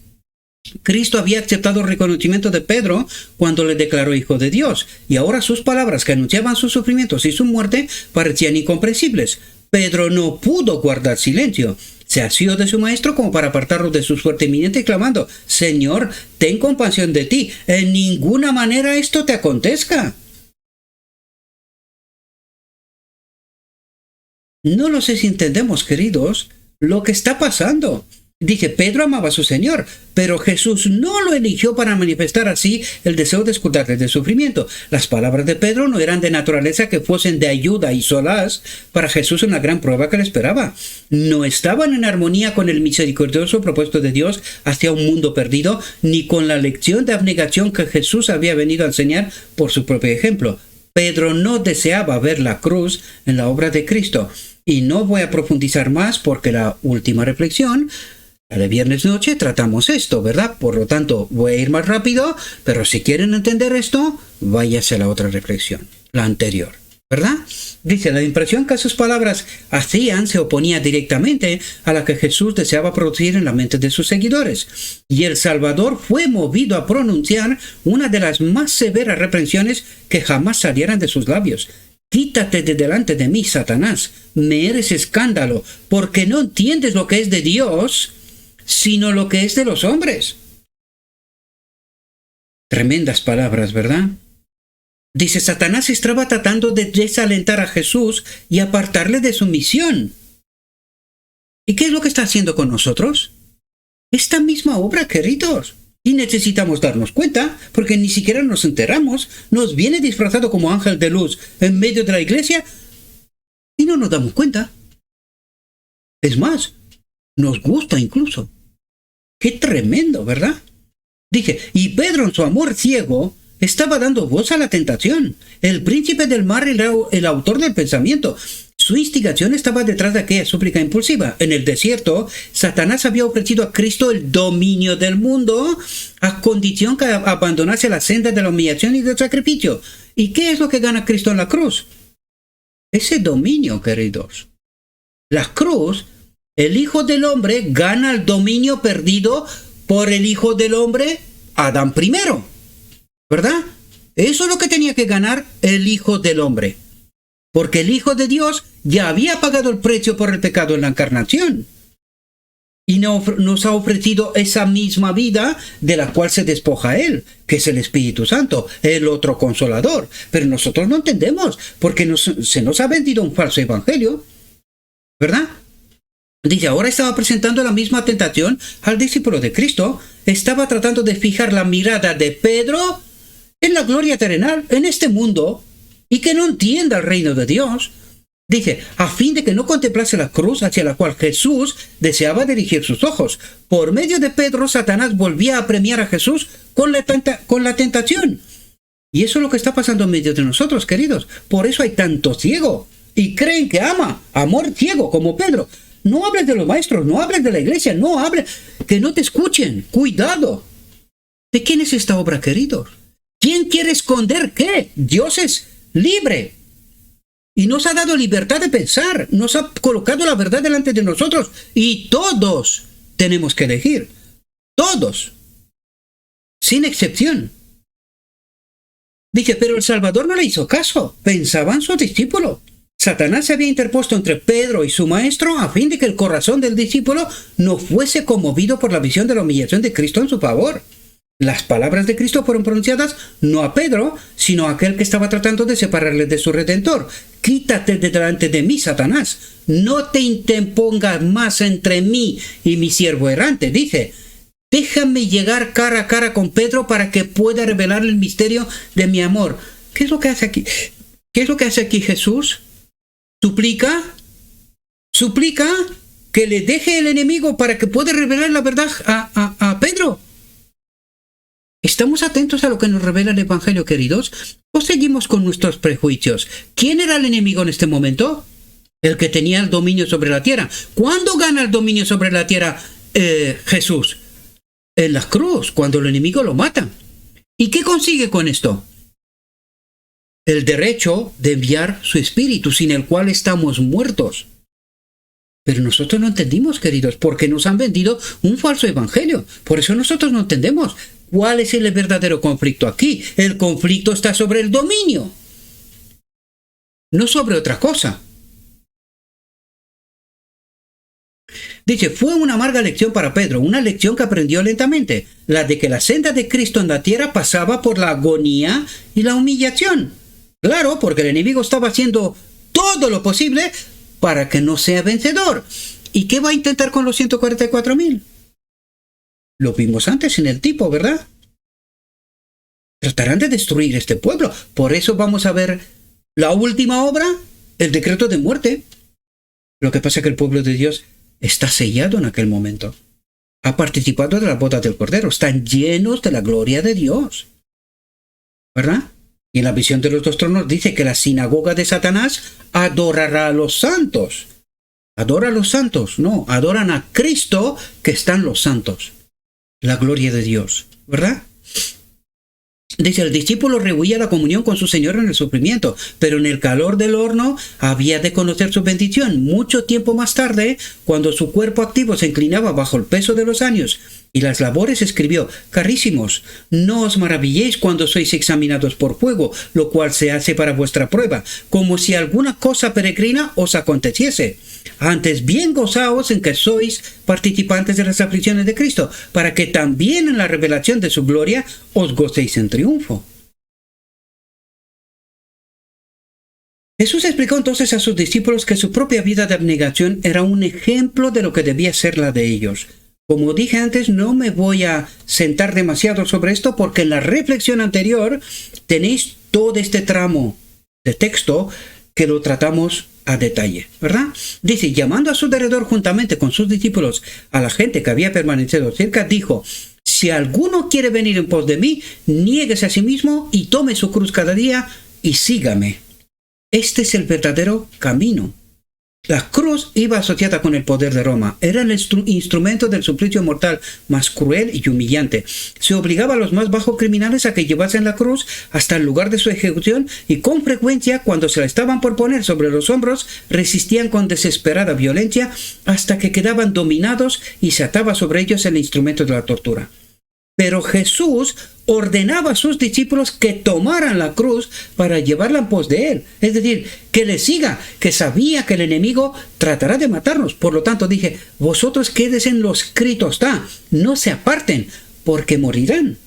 Cristo había aceptado el reconocimiento de Pedro cuando le declaró hijo de Dios, y ahora sus palabras que anunciaban sus sufrimientos y su muerte parecían incomprensibles. Pedro no pudo guardar silencio. Se asió de su maestro como para apartarlo de su suerte inminente, clamando, Señor, ten compasión de ti, en ninguna manera esto te acontezca. No lo sé si entendemos, queridos, lo que está pasando. Dice, Pedro amaba a su Señor, pero Jesús no lo eligió para manifestar así el deseo de escudarle del sufrimiento. Las palabras de Pedro no eran de naturaleza que fuesen de ayuda y solaz para Jesús en la gran prueba que le esperaba. No estaban en armonía con el misericordioso propósito de Dios hacia un mundo perdido, ni con la lección de abnegación que Jesús había venido a enseñar por su propio ejemplo. Pedro no deseaba ver la cruz en la obra de Cristo. Y no voy a profundizar más porque la última reflexión, la de viernes noche, tratamos esto, ¿verdad? Por lo tanto, voy a ir más rápido, pero si quieren entender esto, váyase a la otra reflexión, la anterior, ¿verdad? Dice, la impresión que sus palabras hacían se oponía directamente a la que Jesús deseaba producir en la mente de sus seguidores. Y el Salvador fue movido a pronunciar una de las más severas reprensiones que jamás salieran de sus labios. Quítate de delante de mí, Satanás, me eres escándalo, porque no entiendes lo que es de Dios, sino lo que es de los hombres. Tremendas palabras, ¿verdad? Dice, Satanás estaba tratando de desalentar a Jesús y apartarle de su misión. ¿Y qué es lo que está haciendo con nosotros? Esta misma obra, queridos. Y necesitamos darnos cuenta, porque ni siquiera nos enteramos. Nos viene disfrazado como ángel de luz en medio de la iglesia y no nos damos cuenta. Es más, nos gusta incluso. ¡Qué tremendo!, ¿verdad? Dice, y Pedro en su amor ciego estaba dando voz a la tentación. El príncipe del mar era el autor del pensamiento. Su instigación estaba detrás de aquella súplica impulsiva. En el desierto, Satanás había ofrecido a Cristo el dominio del mundo a condición que abandonase la senda de la humillación y del sacrificio. ¿Y qué es lo que gana Cristo en la cruz? Ese dominio, queridos. La cruz, el Hijo del Hombre gana el dominio perdido por el Hijo del Hombre, Adán primero. ¿Verdad? Eso es lo que tenía que ganar el Hijo del Hombre. Porque el Hijo de Dios ya había pagado el precio por el pecado en la encarnación. Y nos ha ofrecido esa misma vida de la cual se despoja Él, que es el Espíritu Santo, el otro consolador. Pero nosotros no entendemos, porque se nos ha vendido un falso evangelio. ¿Verdad? Dice, ahora estaba presentando la misma tentación al discípulo de Cristo. Estaba tratando de fijar la mirada de Pedro en la gloria terrenal, en este mundo, y que no entienda el reino de Dios. Dice, a fin de que no contemplase la cruz hacia la cual Jesús deseaba dirigir sus ojos. Por medio de Pedro, Satanás volvía a premiar a Jesús con la tentación. Y eso es lo que está pasando en medio de nosotros, queridos. Por eso hay tanto ciego. Y creen que amor ciego, como Pedro. No hables de los maestros, no hables de la iglesia, no hables, que no te escuchen. Cuidado. ¿De quién es esta obra, queridos? ¿Quién quiere esconder qué? Dios es libre. Y nos ha dado libertad de pensar. Nos ha colocado la verdad delante de nosotros. Y todos tenemos que elegir. Todos. Sin excepción. Dice, pero el Salvador no le hizo caso. Pensaban sus discípulos. Satanás se había interpuesto entre Pedro y su maestro a fin de que el corazón del discípulo no fuese conmovido por la visión de la humillación de Cristo en su favor. Las palabras de Cristo fueron pronunciadas no a Pedro, sino a aquel que estaba tratando de separarle de su Redentor. Quítate de delante de mí, Satanás. No te interpongas más entre mí y mi siervo errante. Dice, déjame llegar cara a cara con Pedro para que pueda revelarle el misterio de mi amor. ¿Qué es lo que hace aquí? ¿Qué es lo que hace aquí Jesús? Suplica que le deje el enemigo para que pueda revelar la verdad a Pedro. ¿Estamos atentos a lo que nos revela el Evangelio, queridos? ¿O seguimos con nuestros prejuicios? ¿Quién era el enemigo en este momento? El que tenía el dominio sobre la tierra. ¿Cuándo gana el dominio sobre la tierra Jesús? En la cruz, cuando el enemigo lo mata. ¿Y qué consigue con esto? El derecho de enviar su espíritu, sin el cual estamos muertos. Pero nosotros no entendimos, queridos, porque nos han vendido un falso evangelio. Por eso nosotros no entendemos cuál es el verdadero conflicto aquí. El conflicto está sobre el dominio, no sobre otra cosa. Dice, fue una amarga lección para Pedro, una lección que aprendió lentamente, la de que la senda de Cristo en la tierra pasaba por la agonía y la humillación. Claro, porque el enemigo estaba haciendo todo lo posible para que no sea vencedor. ¿Y qué va a intentar con los 144,000? Lo vimos antes en el tipo, ¿verdad? Tratarán de destruir este pueblo. Por eso vamos a ver la última obra, el decreto de muerte. Lo que pasa es que el pueblo de Dios está sellado en aquel momento. Ha participado de la boda del Cordero. Están llenos de la gloria de Dios. ¿Verdad? Y en la visión de los 2 tronos dice que la sinagoga de Satanás adorará a los santos. Adora a los santos. No, adoran a Cristo, que están los santos. La gloria de Dios. ¿Verdad? Dice, el discípulo rehuía la comunión con su Señor en el sufrimiento, pero en el calor del horno había de conocer su bendición. Mucho tiempo más tarde, cuando su cuerpo activo se inclinaba bajo el peso de los años y las labores, escribió: carísimos, no os maravilléis cuando sois examinados por fuego, lo cual se hace para vuestra prueba, como si alguna cosa peregrina os aconteciese. Antes bien gozaos en que sois participantes de las aflicciones de Cristo, para que también en la revelación de su gloria os gocéis en triunfo. Jesús explicó entonces a sus discípulos que su propia vida de abnegación era un ejemplo de lo que debía ser la de ellos. Como dije antes, no me voy a sentar demasiado sobre esto porque en la reflexión anterior tenéis todo este tramo de texto que lo tratamos a detalle, ¿verdad? Dice, llamando a su alrededor juntamente con sus discípulos a la gente que había permanecido cerca, dijo: si alguno quiere venir en pos de mí, niéguese a sí mismo y tome su cruz cada día y sígame. Este es el verdadero camino. La cruz iba asociada con el poder de Roma. Era el instrumento del suplicio mortal más cruel y humillante. Se obligaba a los más bajos criminales a que llevasen la cruz hasta el lugar de su ejecución y con frecuencia, cuando se la estaban por poner sobre los hombros, resistían con desesperada violencia hasta que quedaban dominados y se ataba sobre ellos el instrumento de la tortura. Pero Jesús ordenaba a sus discípulos que tomaran la cruz para llevarla en pos de él. Es decir, que le siga, que sabía que el enemigo tratará de matarnos. Por lo tanto, dije, vosotros quédense en lo escrito está, no se aparten, porque morirán.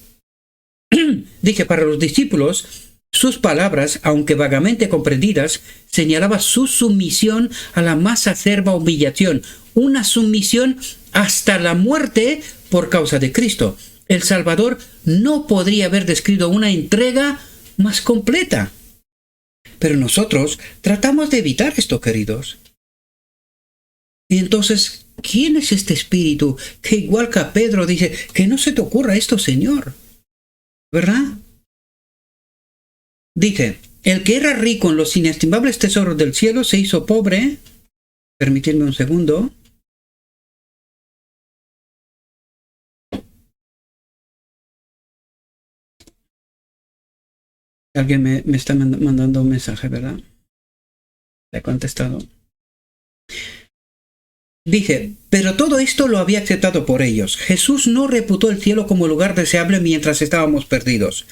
Dije, para los discípulos, sus palabras, aunque vagamente comprendidas, señalaba su sumisión a la más acerba humillación, una sumisión hasta la muerte por causa de Cristo. El Salvador no podría haber descrito una entrega más completa. Pero nosotros tratamos de evitar esto, queridos. Y entonces, ¿quién es este espíritu que, igual que a Pedro, dice que no se te ocurra esto, Señor? ¿Verdad? Dice, el que era rico en los inestimables tesoros del cielo se hizo pobre. Permitidme un segundo. Alguien me está mandando un mensaje, ¿verdad? Le he contestado. Dije, pero todo esto lo había aceptado por ellos. Jesús no reputó el cielo como lugar deseable mientras estábamos perdidos.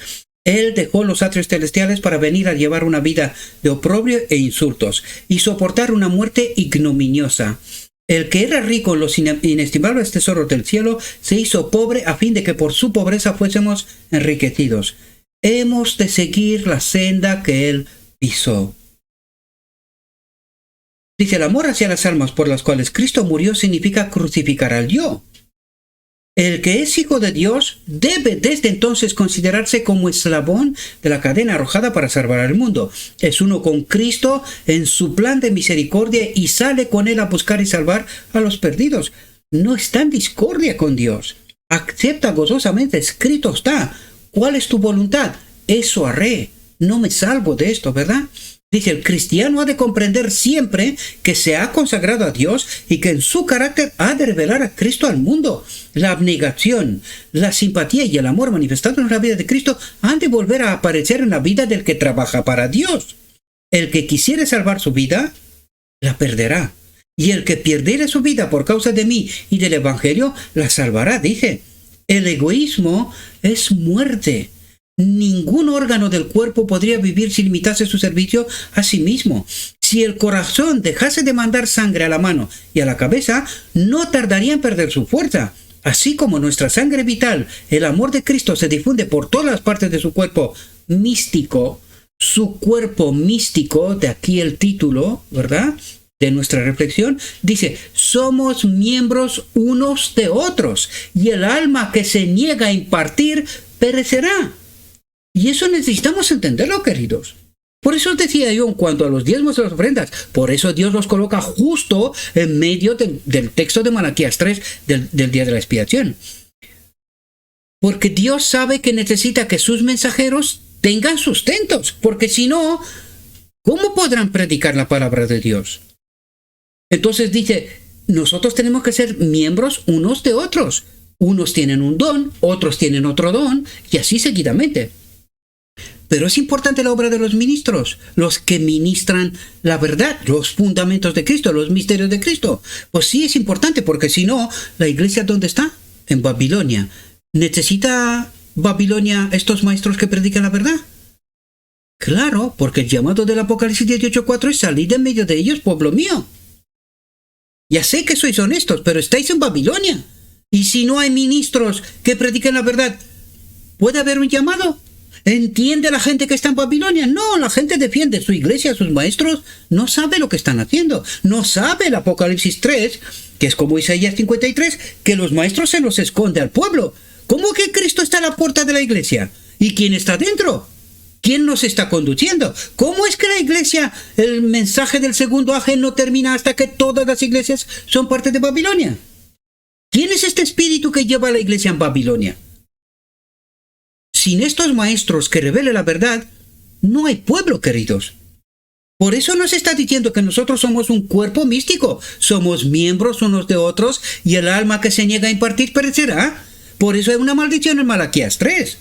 Él dejó los atrios celestiales para venir a llevar una vida de oprobio e insultos y soportar una muerte ignominiosa. El que era rico en los inestimables tesoros del cielo se hizo pobre a fin de que por su pobreza fuésemos enriquecidos. Hemos de seguir la senda que él pisó. Dice, el amor hacia las almas por las cuales Cristo murió significa crucificar al yo. El que es hijo de Dios debe desde entonces considerarse como eslabón de la cadena arrojada para salvar al mundo. Es uno con Cristo en su plan de misericordia y sale con él a buscar y salvar a los perdidos. No está en discordia con Dios. Acepta gozosamente, escrito está. ¿Cuál es tu voluntad? Eso haré. No me salvo de esto, ¿verdad? Dice, el cristiano ha de comprender siempre que se ha consagrado a Dios y que en su carácter ha de revelar a Cristo al mundo. La abnegación, la simpatía y el amor manifestados en la vida de Cristo han de volver a aparecer en la vida del que trabaja para Dios. El que quisiere salvar su vida, la perderá. Y el que perdiere su vida por causa de mí y del Evangelio, la salvará, dice. El egoísmo es muerte. Ningún órgano del cuerpo podría vivir si limitase su servicio a sí mismo. Si el corazón dejase de mandar sangre a la mano y a la cabeza, no tardaría en perder su fuerza. Así como nuestra sangre vital, el amor de Cristo se difunde por todas las partes de su cuerpo místico, su cuerpo místico, de aquí el título, ¿verdad? de nuestra reflexión, dice, somos miembros unos de otros, y el alma que se niega a impartir perecerá. Y eso necesitamos entenderlo, queridos. Por eso os decía yo en cuanto a los diezmos y las ofrendas, por eso Dios los coloca justo en medio del texto de Malaquías 3, del día de la expiación. Porque Dios sabe que necesita que sus mensajeros tengan sustentos, porque si no, ¿cómo podrán predicar la palabra de Dios? Entonces dice, nosotros tenemos que ser miembros unos de otros. Unos tienen un don, otros tienen otro don, y así seguidamente. Pero es importante la obra de los ministros, los que ministran la verdad, los fundamentos de Cristo, los misterios de Cristo. Pues sí es importante, porque si no, ¿la iglesia dónde está? En Babilonia. ¿Necesita Babilonia estos maestros que predican la verdad? Claro, porque el llamado del Apocalipsis 18:4 es salir de en medio de ellos, pueblo mío. Ya sé que sois honestos, pero estáis en Babilonia. Y si no hay ministros que prediquen la verdad, ¿puede haber un llamado? ¿Entiende la gente que está en Babilonia? No, la gente defiende su iglesia, sus maestros, no sabe lo que están haciendo. No sabe el Apocalipsis 3, que es como Isaías 53, que los maestros se los esconde al pueblo. ¿Cómo que Cristo está a la puerta de la iglesia? ¿Y quién está dentro? ¿Quién nos está conduciendo? ¿Cómo es que la iglesia, el mensaje del segundo ángel no termina hasta que todas las iglesias son parte de Babilonia? ¿Quién es este espíritu que lleva a la iglesia en Babilonia? Sin estos maestros que revelen la verdad, no hay pueblo, queridos. Por eso nos está diciendo que nosotros somos un cuerpo místico, somos miembros unos de otros, y el alma que se niega a impartir perecerá. Por eso hay una maldición en Malaquías 3.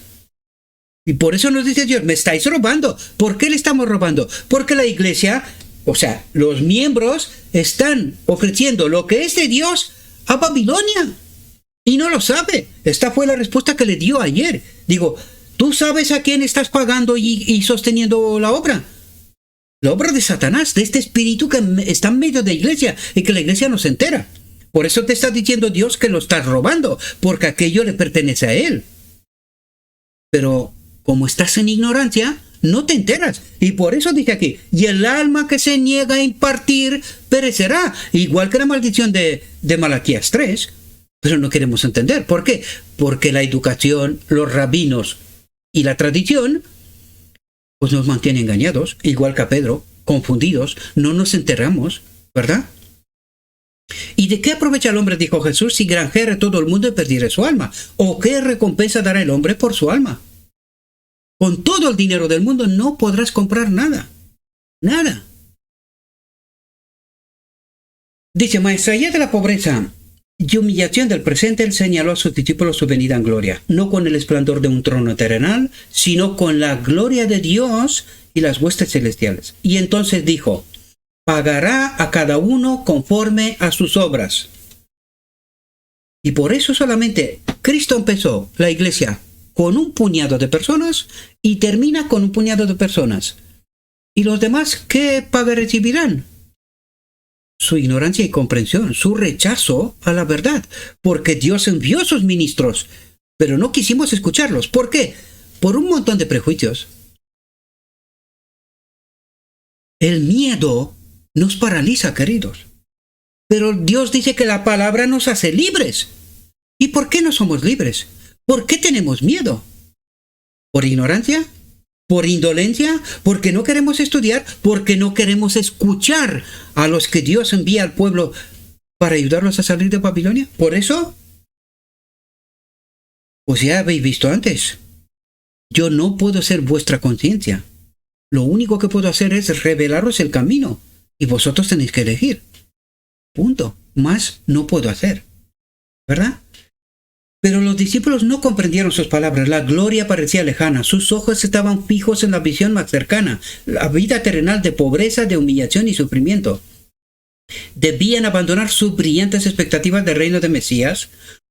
Y por eso nos dice Dios, me estáis robando. ¿Por qué le estamos robando? Porque la iglesia, o sea, los miembros están ofreciendo lo que es de Dios a Babilonia. Y no lo sabe. Esta fue la respuesta que le dio ayer. Digo, ¿tú sabes a quién estás pagando y sosteniendo la obra? La obra de Satanás, de este espíritu que está en medio de la iglesia y que la iglesia no se entera. Por eso te está diciendo Dios que lo estás robando, porque aquello le pertenece a él. Pero como estás en ignorancia, no te enteras. Y por eso dice aquí, y el alma que se niega a impartir perecerá. Igual que la maldición de Malaquías 3. Pero no queremos entender. ¿Por qué? Porque la educación, los rabinos y la tradición, pues nos mantienen engañados, igual que a Pedro, confundidos, no nos enteramos, ¿verdad? ¿Y de qué aprovecha el hombre, dijo Jesús, si granjere todo el mundo y perdiere su alma? ¿O qué recompensa dará el hombre por su alma? Con todo el dinero del mundo no podrás comprar nada. Nada. Dice, maestría de la pobreza y humillación del presente, él señaló a sus discípulos su venida en gloria, no con el esplendor de un trono terrenal, sino con la gloria de Dios y las huestes celestiales. Y entonces dijo, pagará a cada uno conforme a sus obras. Y por eso solamente Cristo empezó la iglesia con un puñado de personas y termina con un puñado de personas. ¿Y los demás qué paga recibirán? Su ignorancia y comprensión, su rechazo a la verdad, porque Dios envió a sus ministros, pero no quisimos escucharlos. ¿Por qué? Por un montón de prejuicios. El miedo nos paraliza, queridos. Pero Dios dice que la palabra nos hace libres. ¿Y por qué no somos libres? ¿Por qué tenemos miedo? ¿Por ignorancia? ¿Por indolencia? ¿Porque no queremos estudiar? ¿Porque no queremos escuchar a los que Dios envía al pueblo para ayudarlos a salir de Babilonia? ¿Por eso? Pues ya habéis visto antes. Yo no puedo ser vuestra conciencia. Lo único que puedo hacer es revelaros el camino. Y vosotros tenéis que elegir. Punto. Más no puedo hacer. ¿Verdad? Pero los discípulos no comprendieron sus palabras. La gloria parecía lejana. Sus ojos estaban fijos en la visión más cercana. La vida terrenal de pobreza, de humillación y sufrimiento. Debían abandonar sus brillantes expectativas del reino de Mesías.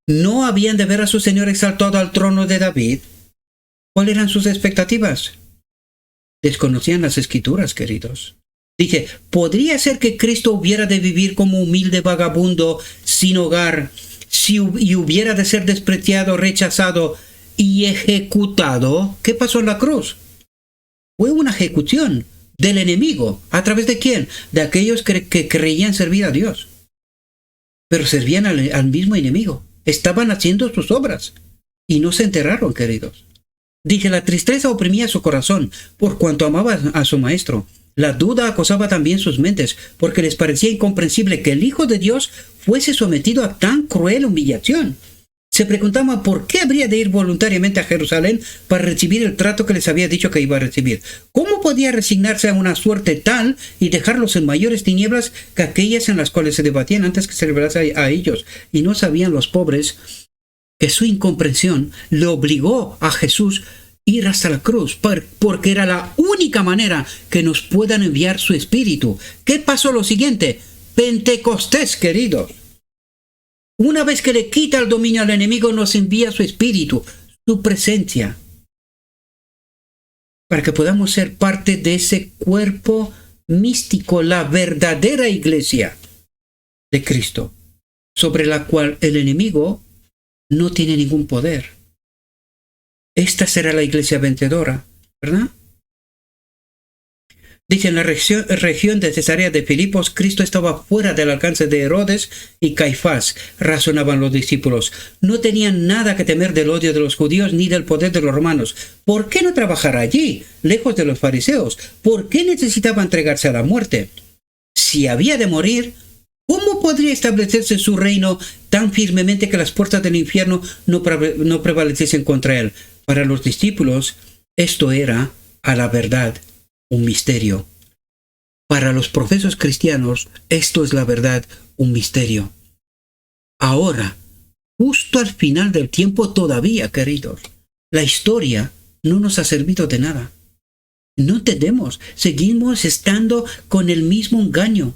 No habían de ver a su Señor exaltado al trono de David. ¿Cuáles eran sus expectativas? Desconocían las Escrituras, queridos. Dice, ¿podría ser que Cristo hubiera de vivir como humilde vagabundo, sin hogar, y hubiera de ser despreciado, rechazado y ejecutado? ¿Qué pasó en la cruz? Fue una ejecución. del enemigo. ¿A través de quién? De aquellos que creían servir a Dios. Pero servían al mismo enemigo. Estaban haciendo sus obras. Y no se enteraron, queridos. Dice, la tristeza oprimía su corazón, por cuanto amaba a su maestro. La duda acosaba también sus mentes, porque les parecía incomprensible que el Hijo de Dios fuese sometido a tan cruel humillación. Se preguntaban por qué habría de ir voluntariamente a Jerusalén para recibir el trato que les había dicho que iba a recibir. ¿Cómo podía resignarse a una suerte tal y dejarlos en mayores tinieblas que aquellas en las cuales se debatían antes que se revelase a ellos? Y no sabían los pobres que su incomprensión le obligó a Jesús ir hasta la cruz, porque era la única manera que nos puedan enviar su Espíritu. ¿Qué pasó lo siguiente? Pentecostés, queridos. Una vez que le quita el dominio al enemigo, nos envía su Espíritu, su presencia, para que podamos ser parte de ese cuerpo místico, la verdadera iglesia de Cristo, sobre la cual el enemigo no tiene ningún poder. Esta será la iglesia vencedora, ¿verdad? Dice, en la región de Cesarea de Filipos, Cristo estaba fuera del alcance de Herodes y Caifás, razonaban los discípulos. No tenían nada que temer del odio de los judíos ni del poder de los romanos. ¿Por qué no trabajar allí, lejos de los fariseos? ¿Por qué necesitaba entregarse a la muerte? Si había de morir, ¿cómo podría establecerse su reino tan firmemente que las puertas del infierno no prevaleciesen contra él? Para los discípulos, esto era, a la verdad, un misterio. Para los profesos cristianos, esto es la verdad, un misterio. Ahora, justo al final del tiempo todavía, queridos, la historia no nos ha servido de nada. No entendemos, seguimos estando con el mismo engaño.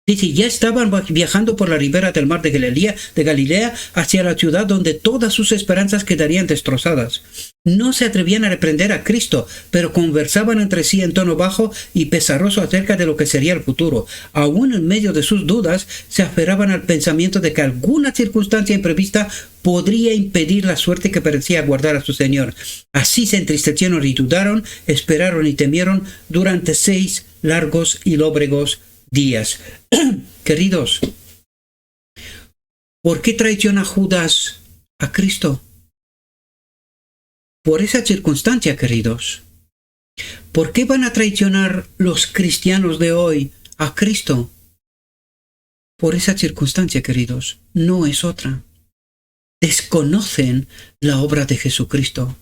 Dice, ya estaban viajando por la ribera del mar de Galilea hacia la ciudad donde todas sus esperanzas quedarían destrozadas. No se atrevían a reprender a Cristo, pero conversaban entre sí en tono bajo y pesaroso acerca de lo que sería el futuro. Aún en medio de sus dudas, se aferraban al pensamiento de que alguna circunstancia imprevista podría impedir la suerte que parecía aguardar a su Señor. Así se entristecieron y dudaron, esperaron y temieron durante 6 largos y lóbregos días. Queridos, ¿por qué traiciona Judas a Cristo? Por esa circunstancia, queridos. ¿Por qué van a traicionar los cristianos de hoy a Cristo? Por esa circunstancia, queridos. No es otra. Desconocen la obra de Jesucristo.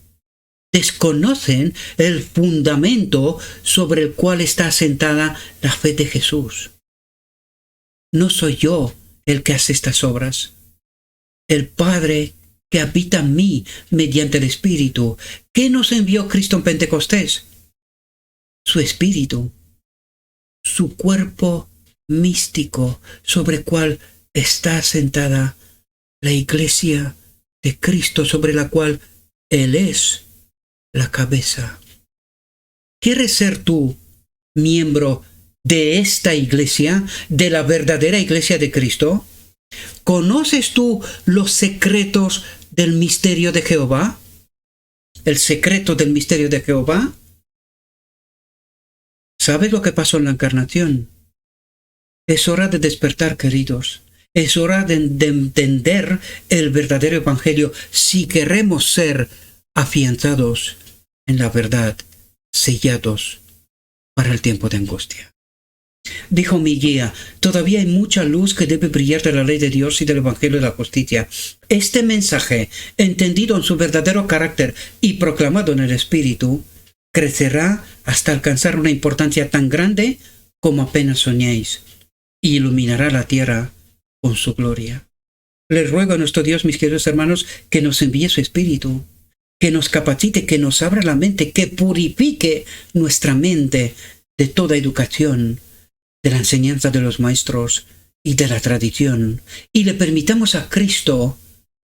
Desconocen el fundamento sobre el cual está asentada la fe de Jesús. No soy yo el que hace estas obras. El Padre que habita en mí mediante el Espíritu. ¿Qué nos envió Cristo en Pentecostés? Su Espíritu, su cuerpo místico sobre el cual está asentada la iglesia de Cristo, sobre la cual Él es la cabeza. ¿Quieres ser tú miembro de esta iglesia, de la verdadera iglesia de Cristo? ¿Conoces tú los secretos del misterio de Jehová? ¿El secreto del misterio de Jehová? ¿Sabes lo que pasó en la encarnación? Es hora de despertar, queridos. Es hora de entender el verdadero evangelio si queremos ser afianzados en la verdad, sellados para el tiempo de angustia. Dijo mi guía, todavía hay mucha luz que debe brillar de la ley de Dios y del Evangelio de la justicia. Este mensaje, entendido en su verdadero carácter y proclamado en el Espíritu, crecerá hasta alcanzar una importancia tan grande como apenas soñéis, y iluminará la tierra con su gloria. Les ruego a nuestro Dios, mis queridos hermanos, que nos envíe su Espíritu, que nos capacite, que nos abra la mente, que purifique nuestra mente de toda educación, de la enseñanza de los maestros y de la tradición, y le permitamos a Cristo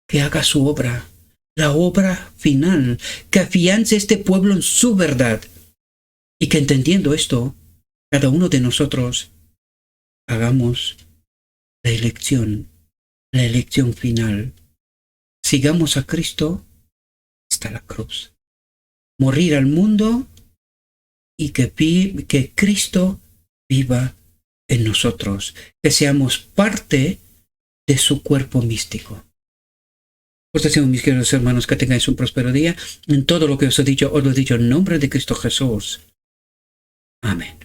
que haga su obra, la obra final, que afiance este pueblo en su verdad, y que entendiendo esto, cada uno de nosotros hagamos la elección final. Sigamos a Cristo hasta la cruz. Morir al mundo y que Cristo viva en nosotros, que seamos parte de su cuerpo místico. Os deseo, mis queridos hermanos, que tengáis un próspero día. En todo lo que os he dicho en nombre de Cristo Jesús. Amén.